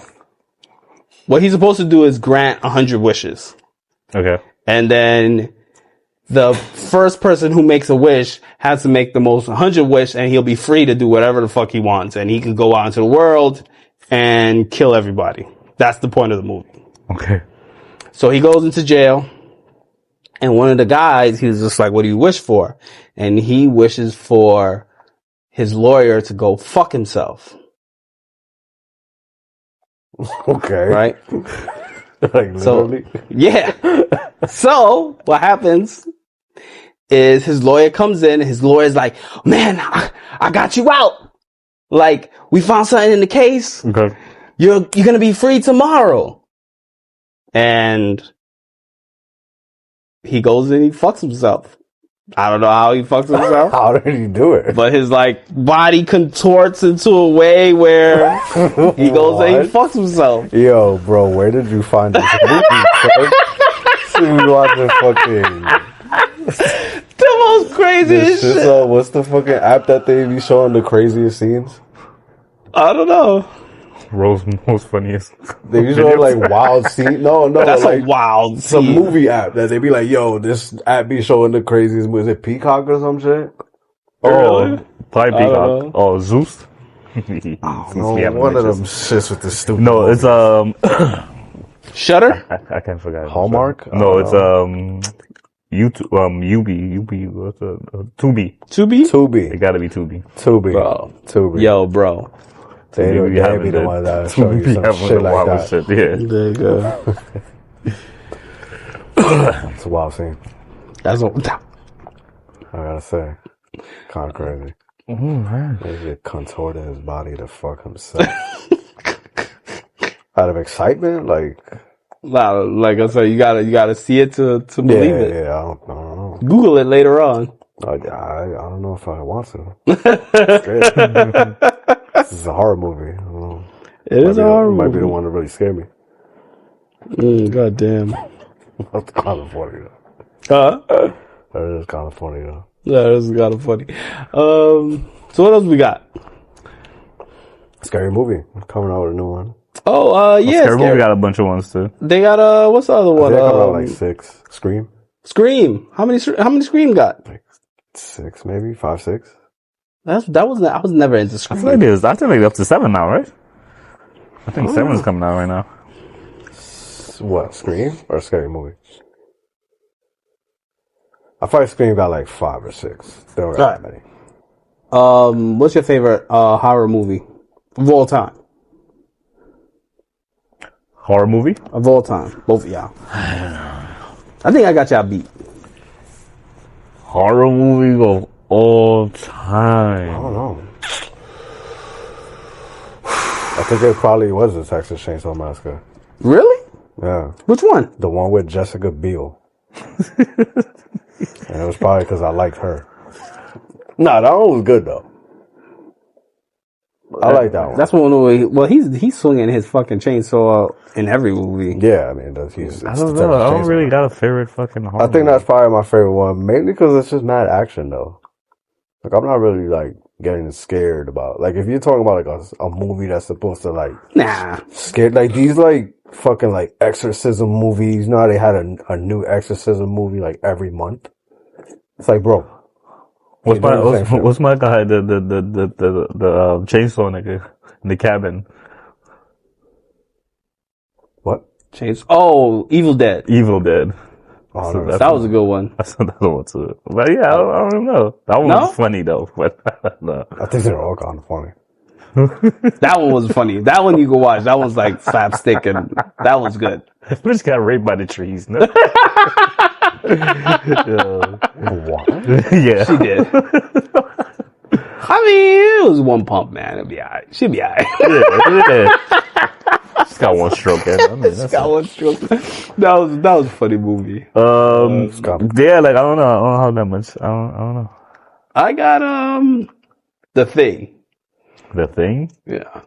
what he's supposed to do is grant 100 wishes, Okay. and then the first person who makes a wish has to make the most 100 wish, and he'll be free to do whatever the fuck he wants, and he can go out into the world and kill everybody. That's the point of the movie. Okay. So he goes into jail, and one of the guys, he was just like, what do you wish for? And he wishes for his lawyer to go fuck himself. Okay. Right? Like, literally. Yeah. So what happens is his lawyer comes in, and his lawyer's like, man, I got you out. Like, we found something in the case. Okay. You're going to be free tomorrow. And he goes and he fucks himself. I don't know how he fucks himself. How did he do it? But his like body contorts into a way where he goes and he fucks himself. Yo, bro, where did you find this movie? Son? Should we watch this fucking... The most craziest shit. What's the fucking app that they be showing the craziest scenes? I don't know. Rose most funniest. They be showing like wild scenes. No, That's like a wild some scene. movie app that they be like, yo, this app be showing the craziest. Was it Peacock or some shit? Oh, probably I don't Peacock. Oh, Zeus. No, one of them shits with the stupid. No, it's Shutter? I can't forget. Hallmark? No, it's what's Tubi. Tubi? It gotta be Tubi. Tubi. Yo, bro. They be the one that show you some shit like that. Shit, yeah. There you go. It's a wild scene. That's what. I gotta say, kind of crazy. Man. Maybe contorted his body to fuck himself. Out of excitement, like I said, you gotta see it to believe it. Yeah, I don't know. Google it later on. I don't know if I want to. This is a horror movie. I don't know. It is a horror movie. Might be movie. the one that really scared me. God damn. That's kind of funny though. That is kind of funny though. Yeah, this is kind of funny. So what else we got? Scary movie. Coming out with a new one. Oh, yeah. Scary movie got a bunch of ones too. They got, what's the other one? They coming out like 6. Scream. Scream. How many Scream got? Like 6 maybe? 5, 6? I was never into I Scream. feel like there's, I think like up to 7 now, right? I think 7's coming out right now. What? Scream or Scary Movie? I thought Scream got like 5 or 6. They don't got that many. What's your favorite horror movie of all time? Horror movie? Of all time, both of y'all. I think I got y'all beat. Horror movie of all I time. don't know. I think it probably was the Texas Chainsaw Massacre. Really? Yeah. Which one? The one with Jessica Biel. And it was probably because I liked her. Nah, that one was good though. I like that one. That's one where he's swinging his fucking chainsaw in every movie. Yeah, I mean, I don't know. I don't really got a favorite fucking horror I think that's probably my favorite one, mainly because it's just mad action though. Like I'm not really like getting scared about. Like if you're talking about like a movie that's supposed to like Nah. scare, like these like fucking like exorcism movies. You know how they had a new exorcism movie like every month. It's like, bro. What's my guy? The chainsaw nigga in the cabin. What? Evil Dead. Evil Dead. Oh, So no, That was a good one. That's another one too. But yeah, I don't know. That one No? was funny though. But no. I think they're all kind of funny. That one was funny. That one you can watch. That one's like slapstick, and that one's good. We just got raped by the trees. No? What? Yeah. She did. I mean, it was one pump, man. It'll be alright. She'll be alright. Yeah. Just got one stroke in. I mean, that's Got one stroke. That was a funny movie. yeah, like I don't know. I don't have that much. I don't know. I got The Thing. The Thing? Yeah.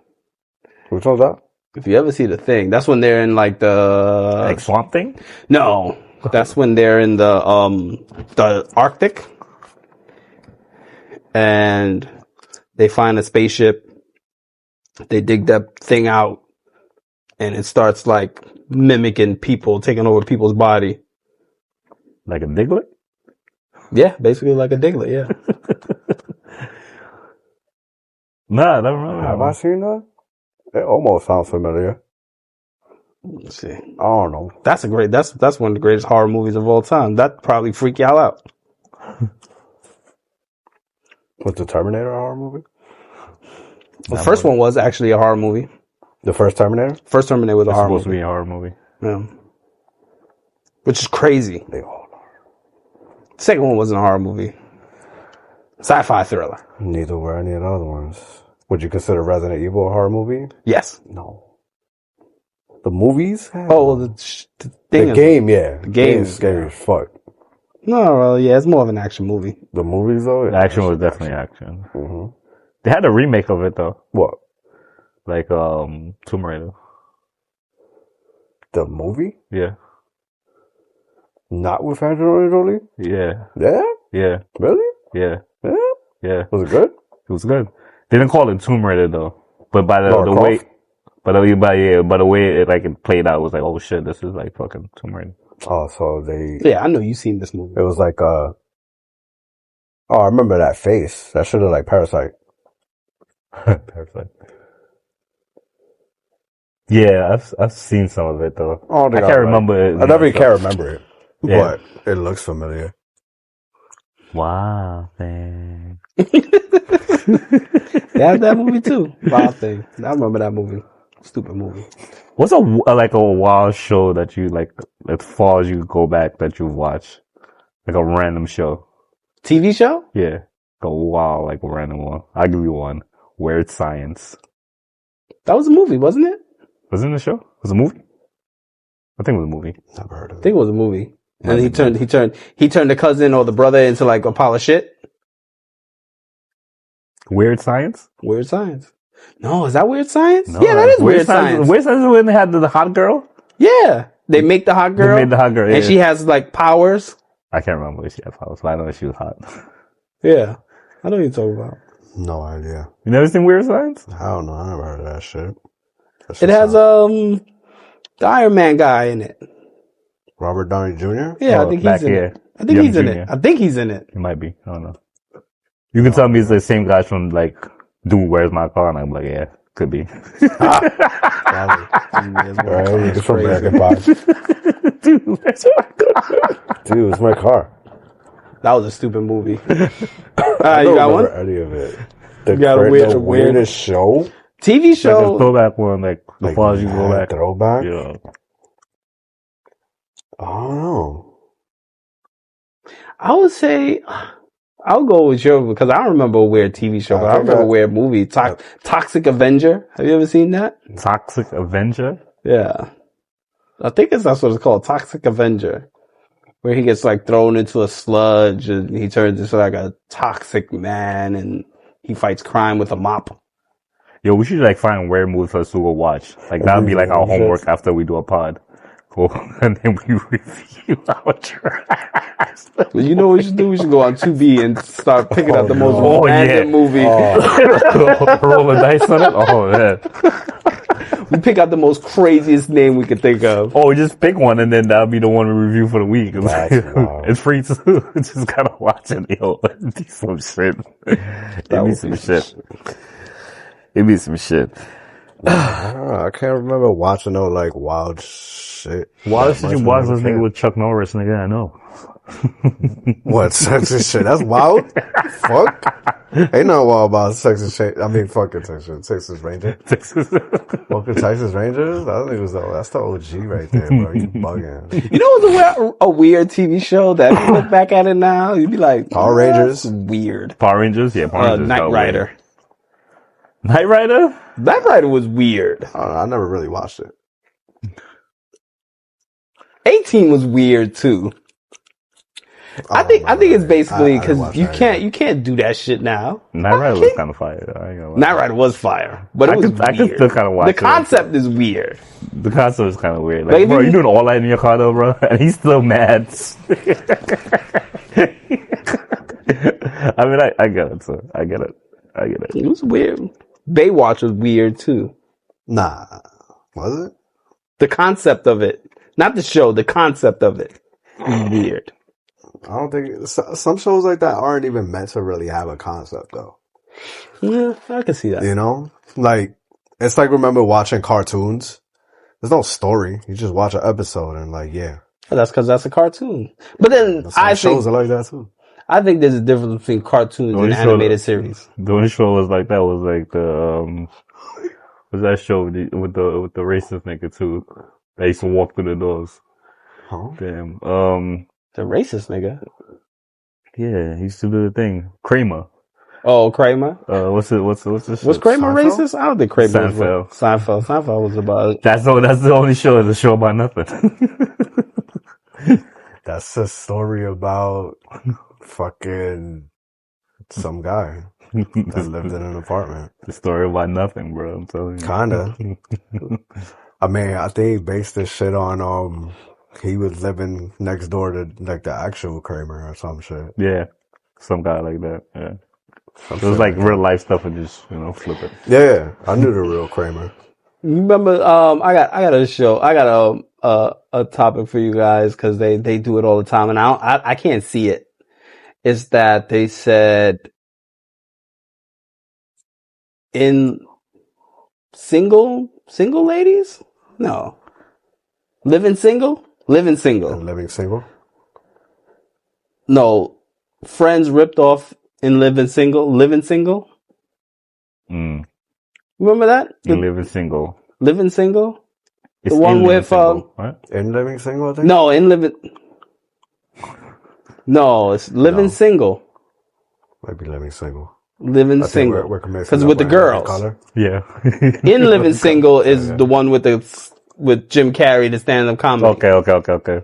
Which one's that? If you ever see The Thing, that's when they're in like the Like Swamp Thing? No. That's when they're in the Arctic and they find a spaceship. They dig that thing out and it starts like mimicking people, taking over people's body. Like a Diglett? Yeah, basically like a Diglett, yeah. Nah, I don't remember. Have I seen that? It almost sounds familiar. Let's see. I don't know. That's one of the greatest horror movies of all time. That probably freak y'all out. What's the Terminator horror movie? The first one was actually a horror movie. The first Terminator? First Terminator was a It's horror supposed to movie. be a horror movie. Yeah. Which is crazy. They all are. Second one wasn't a horror movie. Sci-fi thriller. Neither were any of the other ones. Would you consider Resident Evil a horror movie? Yes. No. The movies? Oh, well, the thing The is, game, yeah. The game, is scary as fuck. No, well, yeah, it's more of an action movie. The movies, though? The action was definitely action. Mm-hmm. They had a remake of it though. What? Like Tomb Raider. The movie? Yeah. Not with Angelina Jolie? Yeah. Yeah? Yeah. Really? Yeah. Yeah? Yeah. Was it good? It was good. They didn't call it Tomb Raider though. But by Lara the Croft? way by the way it played out, it was like, oh shit, this is like fucking Tomb Raider. Oh, so they... Yeah, I know you've seen this movie. It was like, oh, I remember that face. That should have like Parasite. Parasite. Yeah, I've seen some of it though. I don't think I can't remember it. I never can't remember it. But it looks familiar. Wow, thing. They have that movie too. Wild Thing. I remember that movie. Stupid movie. What's a wild show that you like as far as you go back that you watch? Like a random show. TV show? Yeah. A wild, like random one. I'll give you one. Weird Science. That was a movie, wasn't it? Wasn't it a show? Was it a movie? I think it was a movie. Never heard of I it. think it was a movie. And he turned the cousin or the brother into like a pile of shit. Weird Science? Weird Science. No, is that Weird Science? No, Yeah, that is Weird Science. Weird Science is when they had the hot girl? Yeah. They make the hot girl. They made the hot girl, And yeah. she has like powers. I can't remember if she had powers, but I know she was hot. Yeah. I know what you're talking about. No idea. You never seen Weird Science? I don't know. I never heard of that shit. It has the Iron Man guy in it. Robert Downey Jr.? Yeah, Oh, I think back he's in here. it. I think Young he's in Junior. it. I think he's in it. It might be. I don't know. You can tell me it's the same guys from like, Dude, Where's My Car? And I'm like, yeah, could be. Right, it's from American Pie. Dude, where's my car? Dude, it's my car. That was a stupid movie. I You don't got one? remember any of it. The got a the weird- weirdest show? TV Like a show. throwback one, like as far as you go mad back. Throwback? Yeah. I don't know. I would say I'll go with you because I don't remember a weird TV show, but I remember a weird movie. Toxic Avenger. Have you ever seen that? Toxic Avenger? Yeah. I think that's what it's called. Toxic Avenger. Where he gets like thrown into a sludge and he turns into like a toxic man and he fights crime with a mop. Yo, we should like find weird movies for us to go watch. Like that would be like our homework after we do a pod. Cool. And then we review our trash. Well, you know what we should do? We should go on 2B and start picking out the most random movie. Roll the dice on it? Oh, man. We pick out the most craziest name we could think of. Oh, just pick one and then that'll be the one we review for the week. That's wild. It's free too. Just gotta watch it, yo. It'd be some shit. It'd be some shit. It'd be some shit. I don't know. I can't remember watching no like wild shit. Why that should you much watch when I was this a nigga kid. with Chuck Norris, nigga? I know. What, sex and shit? That's wild. Fuck. Ain't no wild about sex and shit. I mean, fucking Texas Ranger. Fucking Texas Rangers? I think it was that's the OG right there, bro. You bugging. You know what's a weird TV show that if you look back at it now, you'd be like, Power Rangers? that's weird. Power Rangers? Yeah, Power Rangers. Knight got Rider. weird. Knight Rider? Knight Rider was weird. I don't know. I never really watched it. 18 was weird too. I think it's basically I because watched you that, can't do that shit now. Knight Rider was kind of fire. I ain't gonna lie. Knight Rider was fire, but it was weird. I could still kind of watch The it. concept is weird. The concept is kind of weird. Like, Like, if bro, you- you doing all that in your car though, bro? And he's still mad. I mean, I get it, sir. I get it. It was weird. Baywatch was weird too. Nah. Was it? The concept of it, not the show, the concept of it was weird. I don't think some shows like that aren't even meant to really have a concept though. Yeah, I can see that. You know? Like, it's like remember watching cartoons? There's no story. You just watch an episode and like, yeah. But that's because that's a cartoon. But then Some I shows think are like that too. there's a difference between cartoons and only show animated that- series. The only show was like that was like the was that show with the racist nigga too? They used to walk through the doors. Huh? Damn. The racist nigga. Yeah, he used to do the thing. Kramer. Oh, Kramer. What's this? Was Kramer Seinfeld? racist? I don't think Kramer Seinfeld. was. Seinfeld was about. That's the only show. It's a show about nothing. That's a story about fucking some guy that lived in an apartment. The story about nothing, bro. I'm telling you. Kinda. I mean, I think he based this shit on he was living next door to like the actual Kramer or some shit. Yeah, some guy like that. Yeah, Some it was shit like that. real life stuff and just flip it. Yeah, I knew the real Kramer. You remember? I got a show. I got a topic for you guys because they do it all the time, and I can't see it. It's that they said in single ladies? No. Living single? And living single. No, Friends ripped off in Living Single. Living Single. Remember that? Living Single. Living Single. It's The one in Living with Single, right? In Living Single, I think? no, in Living. No, it's Living No. Single. Might be Living Single. Living I think Single. we're mixing Because up with the Harry girls. Color. Yeah. In Living Single is the one with Jim Carrey, the stand-up comedy. Okay.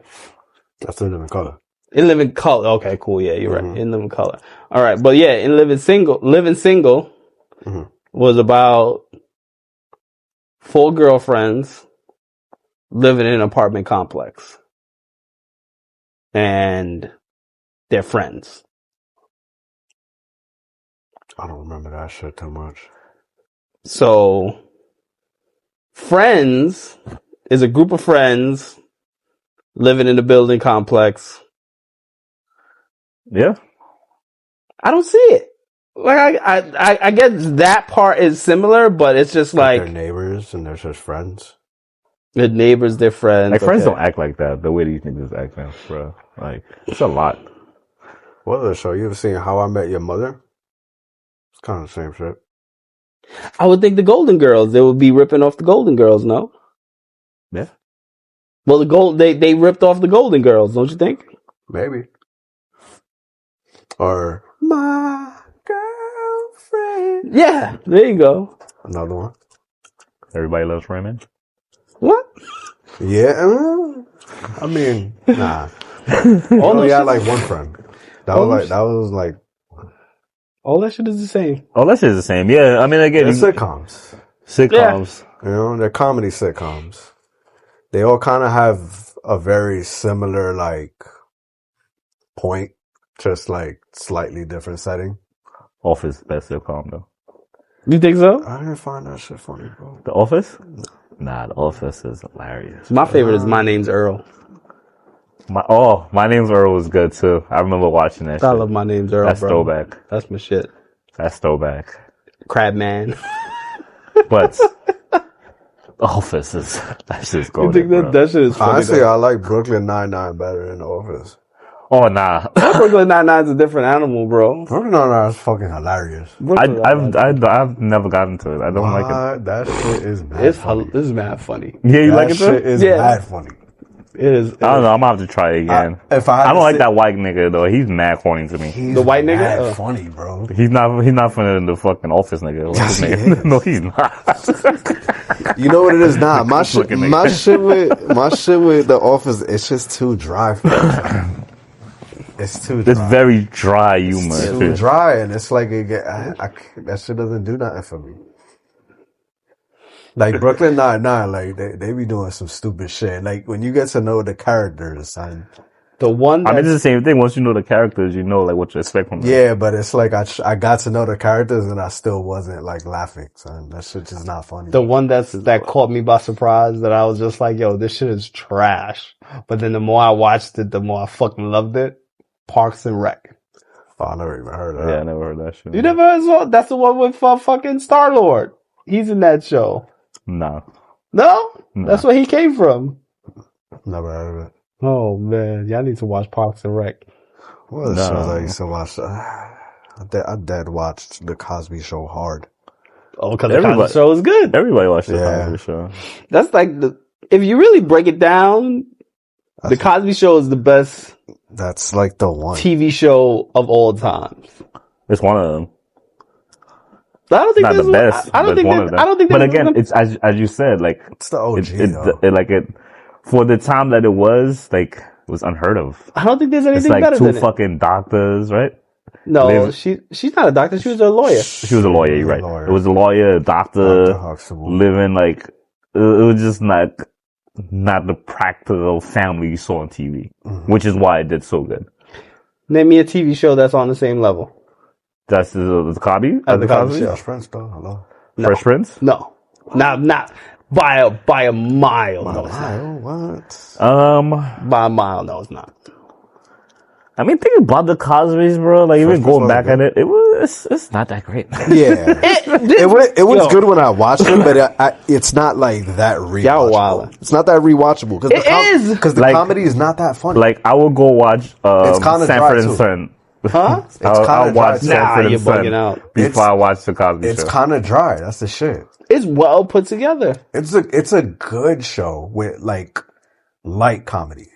That's in Living Color. In Living Color. Okay, cool. Yeah, you're right. In Living Color. All right, but yeah, in Living Single was about 4 girlfriends living in an apartment complex, and they're friends. I don't remember that shit too much. So, Friends is a group of friends living in a building complex. Yeah. I don't see it. Like I guess that part is similar, but it's just like they're neighbors and they're just friends. the neighbors, they're friends. Like, friends okay. don't act like that, the way these niggas act now, bro. Like, it's a lot. What other show? You ever seen How I Met Your Mother? It's kind of the same shit. I would think the Golden Girls, they would be ripping off the Golden Girls, no? Yeah. Well, they ripped off the Golden Girls, don't you think? Maybe. Or My Girlfriend. Yeah, there you go. Another one. Everybody loves Raymond. What? Yeah. I mean, nah. All Only that had shit- like one friend. That was like all that shit is the same. Oh, that shit's the same. Yeah, I mean, again, they're sitcoms. sitcoms. You know, they're comedy sitcoms. They all kind of have a very similar like point, just like slightly different setting. Office, best sitcom though. You think so? I didn't find that shit funny, bro. The Office? Nah, The Office is hilarious. My favorite is My Name's Earl. My Name's Earl was good too. I remember watching that. I shit. love My Name's Earl, That's bro. throwback. That's my shit. That's throwback. Crabman. But The Office is that shit's You golden, think bro. that shit is funny? Honestly, though? I like Brooklyn Nine-Nine better than The Office. Oh nah, Brooklyn Nine-Nine's a different animal, bro. Brooklyn Nine-Nine is fucking hilarious. I've never gotten to it. I don't like it. That shit is mad It's funny. this is mad funny. Yeah, you That like it shit too? is Yeah. mad funny. It is. I don't know. I'm gonna have to try it again. If I had I to don't like say- that white nigga though. He's mad corny to me. He's The white nigga? mad funny, bro. He's not funny than the fucking Office nigga. What's his Yes, he name? is. No, he's not. You know what it is now? My shit, Looking my nigga. shit with The Office, it's just too dry for me. It's too dry. It's very dry humor. It's too dry, and it's like that shit doesn't do nothing for me. Like Brooklyn Nine-Nine, like they be doing some stupid shit. Like when you get to know the characters, son. The one I mean, that's it's the same thing. Once you know the characters, you know like what to expect from them. Yeah, but it's like I got to know the characters, and I still wasn't like laughing, son. That shit just not funny. that caught me by surprise, that I was just like, yo, this shit is trash. But then the more I watched it, the more I fucking loved it. Parks and Rec. Oh, I never even heard of Yeah, I that. never heard that shit. You never heard of that's the one with fucking Star-Lord. He's in that show. Nah. No? Nah. That's where he came from. Never heard of it. Oh man, y'all need to watch Parks and Rec. What other No. shows I used to watch? I dead watched The Cosby Show hard. Oh, because the Everybody- Cosby Show is good. Everybody watched the Yeah. Cosby Show. That's like if you really break it down, the Cosby Show is the best That's like the one. TV show of all times. It's one of them. I don't think Not there's the best. I don't but think one there's- of them. I don't think But there's again, one- it's as you said, like It's the OG, though. it for the time that it was, like it was unheard of. I don't think there's It's anything like better two than it. fucking doctors, right? No, live- she's not a doctor. She was a lawyer. She was a lawyer, you're right. Lawyer. It was a lawyer, a doctor, Dr. Huxtable. living like it was just not the practical family you saw on TV, which is why it did so good. Name me a TV show that's on the same level. That's the Cosby, The Cosby Show. Fresh Prince, though. Hello. Fresh Prince. No, not by a mile. No, it's not. Wow, what? By a mile. No, it's not. I mean, think about the Cosbys, bro. Like even Prince going was back good. at it, it was it's not that great. Yeah, it was good when I watched it, but it's not like that Y'all rewatchable. wildin'. It's not that rewatchable because because the Like- comedy is not that funny. Like I will go watch It's kinda Sanford dry, and too. Son. Huh? I'll watch dry, too. Sanford you're and Son bugging out. before I watch the Cosby It's Show. kind of dry. That's the shit. It's well put together. It's a good show with like light comedy.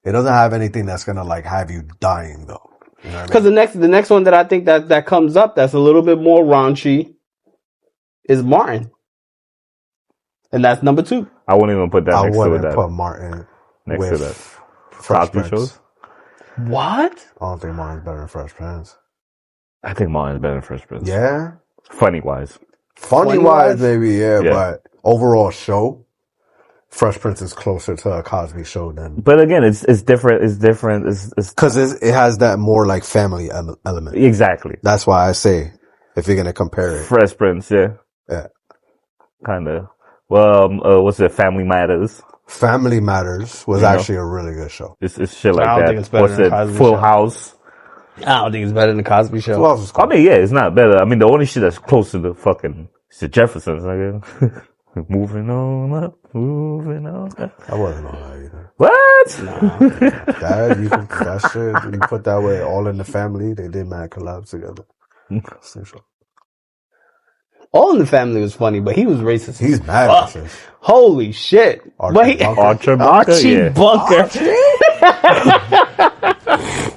It doesn't have anything that's gonna like have you dying though. You know what I Because mean? the next one that I think that comes up that's a little bit more raunchy is Martin, and that's number 2. I wouldn't even put that I next to wouldn't that. put Martin Next to with that. Fresh Cosby Prince. shows. What? I don't think Martin's better than Fresh Prince. I think Martin's better than Fresh Prince. Yeah, Funny wise. funny Funny-wise? wise, maybe Yeah. but overall show, Fresh Prince is closer to a Cosby Show than But again, it's different. It's different. It's because it has that more like family element. exactly That's why I say if you're gonna compare it, Fresh Prince. Yeah, yeah. kind of. Well, what's it? Family Matters. Family Matters was You know? actually a really good show. It's shit like I don't that. think it's better What's than it? Cosby Full Show. House. I don't think it's better than the Cosby Show. Who else was I called? mean, yeah, it's not better. I mean, the only shit that's close to the fucking it's the Jeffersons, nigga. Moving on up, moving on up. I wasn't on that either. What? That shit, you put that way, All in the Family, they did mad collabs together. Same show. All in the Family was funny, but he was racist. He's mad Fuck. racist. Holy shit! Archie But he- Bunker. Archer Bunker, Archie yeah. Bunker.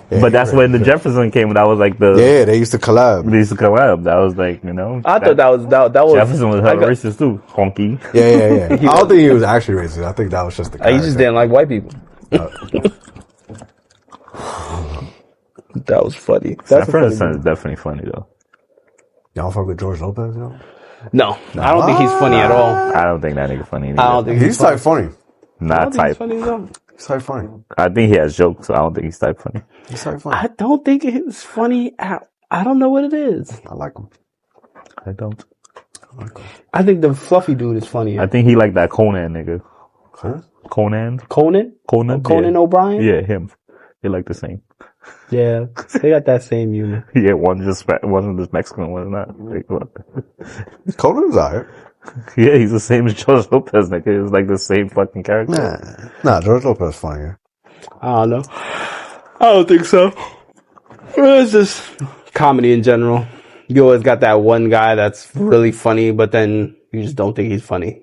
Yeah, But that's when the Jefferson came. That was like the Yeah, they used to collab. they used to collab. That was like I thought that was Jefferson was I hella got- racist too. Honky. Yeah. I don't think he was actually racist. I think that was just the He character. just didn't like white people. That was funny. That's a Sanford funny and Son is movie. definitely funny though. Y'all fuck with George Lopez, you know? No, I don't think he's funny at all. I don't think that nigga funny. Either. I don't think He's type funny. I Not don't think he's type. funny at all. He's type funny. I think he has jokes, so I don't think he's type funny. He's type funny. I don't think it's funny. I don't know what it is. I like him. I don't. I think the fluffy dude is funnier. I think he like that Conan nigga. Huh? Conan. Conan Yeah. O'Brien. Yeah, him. They like the same. Yeah, they got that same humor. Yeah, one just Mexican, one's not. Like, what? Conan's alright. Yeah, he's the same as George Lopez, nigga. It's like the same fucking character. Nah, George Lopez is funnier. I don't know. I don't think so. It's just comedy in general. You always got that one guy that's really funny, but then you just don't think he's funny.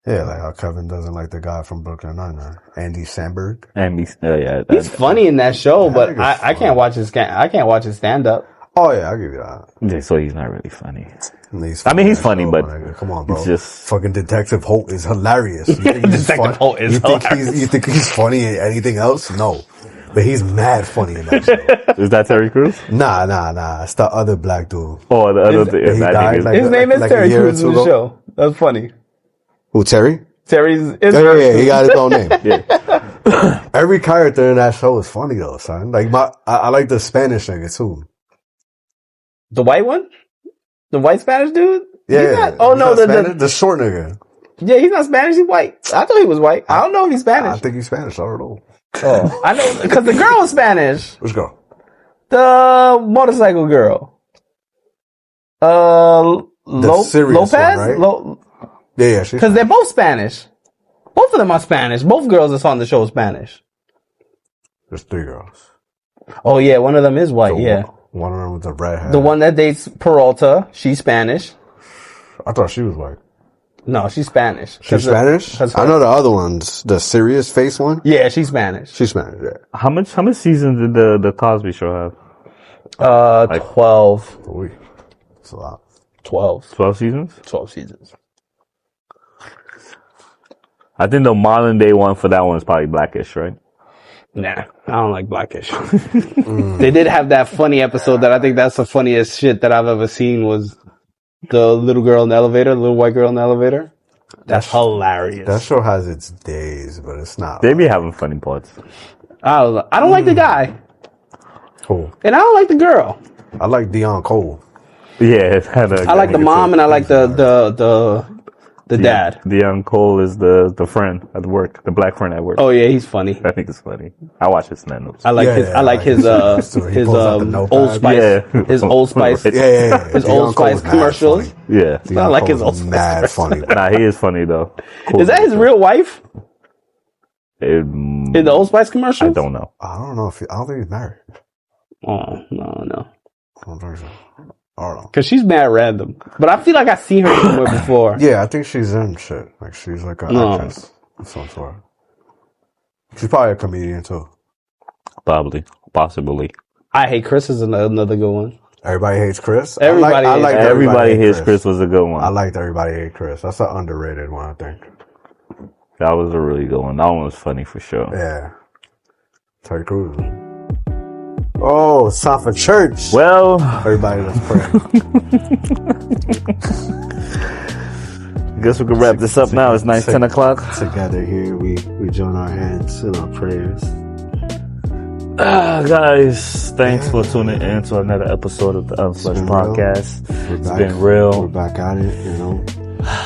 Yeah, like how Kevin doesn't like the guy from Brooklyn Nine-Nine, Andy Samberg. And he's, yeah, He's funny in that show, That but nigga's I can't watch his stand up. Oh yeah, I'll give you that. yeah, so he's not really funny. He's I mean, he's in that funny, show, but my nigga. Come on, bro. it's just- fucking Detective Holt is hilarious. You think he's Detective Holt is hilarious. You think he's funny in anything else? No, but he's mad funny in that show. Is that Terry Crews? Nah. It's the other black dude. Oh, the other thing. he that died, nigga- like- His name is like a Terry year or Crews two in the ago. show. That's funny. Who, Terry? Terry's Yeah, he got his own name. yeah. Every character in that show is funny though, son. Like I like the Spanish nigga too. The white one? The white Spanish dude? Yeah. He's not, oh He's no, not the Spanish, the short nigga. yeah, he's not Spanish, he's white. I thought he was white. I don't know if he's I Spanish. think he's Spanish. I don't know. Oh, I know, cause the girl is Spanish. Let's go. The motorcycle girl. serious Lopez? one, right? Yeah, she's Cause they're both Spanish. Both of them are Spanish. Both girls that's on the show are Spanish. There's 3 girls. Oh yeah, one of them is white, So yeah. One of them with the red hair. The one that dates Peralta, she's Spanish. I thought she was white. No, she's Spanish. She's Spanish? I know the other ones. The serious face one? Yeah, she's Spanish. She's Spanish, yeah. How much seasons did the Cosby Show have? 12. Oy. It's a lot. 12. 12 seasons? 12 seasons. I think the modern day one for that one is probably Blackish, right? Nah, I don't like Blackish. They did have that funny episode that I think that's the funniest shit that I've ever seen was the little girl in the elevator, the little white girl in the elevator. That's hilarious. That show has its days, but it's not. They be having funny parts. I don't like the guy, Cool. and I don't like the girl. I like Dion Cole. Yeah, it had a I like the mom, and I like the The dad. Deion Cole is the friend at work, the black friend at work. Oh yeah, he's funny. I think it's funny. I watch his stand-ups. I like his So he pulls out the notepad. Old Spice. Yeah. His Old Spice. Yeah. His Old Spice commercials. Yeah. I like his Old Spice. Mad funny. Nah, he is funny though. Cool. Is that his real wife In in the Old Spice commercials? I don't know. I don't know I don't think he's married. Oh no. I don't think so. I don't know. Cause she's mad random, but I feel like I've seen her somewhere before. Yeah, I think she's in shit. Like she's like an No. actress of some sort. She's probably a comedian too. Probably. Possibly. I Hate Chris is another good one. Everybody Hates Chris. Everybody Hates- Everybody Hates Chris was a good one. I liked Everybody Hates Chris. That's an underrated one, I think. That was a really good one. That one was funny for sure. Yeah. Terry Crews. Oh, it's time for church. Well, Everybody, let's pray. I guess we can wrap this up now. It's 10 o'clock. Together here, we join our hands in our prayers. Guys, thanks for tuning in to another episode of the Unflushed been real. Podcast. It's back. been real. We're back at it, you know.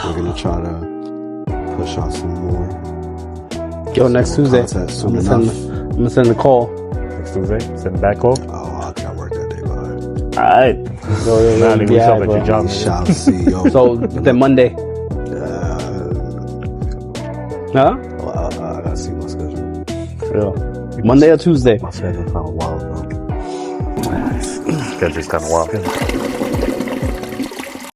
We're gonna try to push out some more. Yo, next Tuesday, content soon I'm enough. gonna send a call. Next Tuesday, send back call. Oh, I think I work that day, but Alright. Now, nigga, we up at your job. shout out to CEO. So then Monday. Huh? I gotta see my schedule. Yeah. Monday or Tuesday? My schedule's kind of wild, though. Schedule's kind of wild.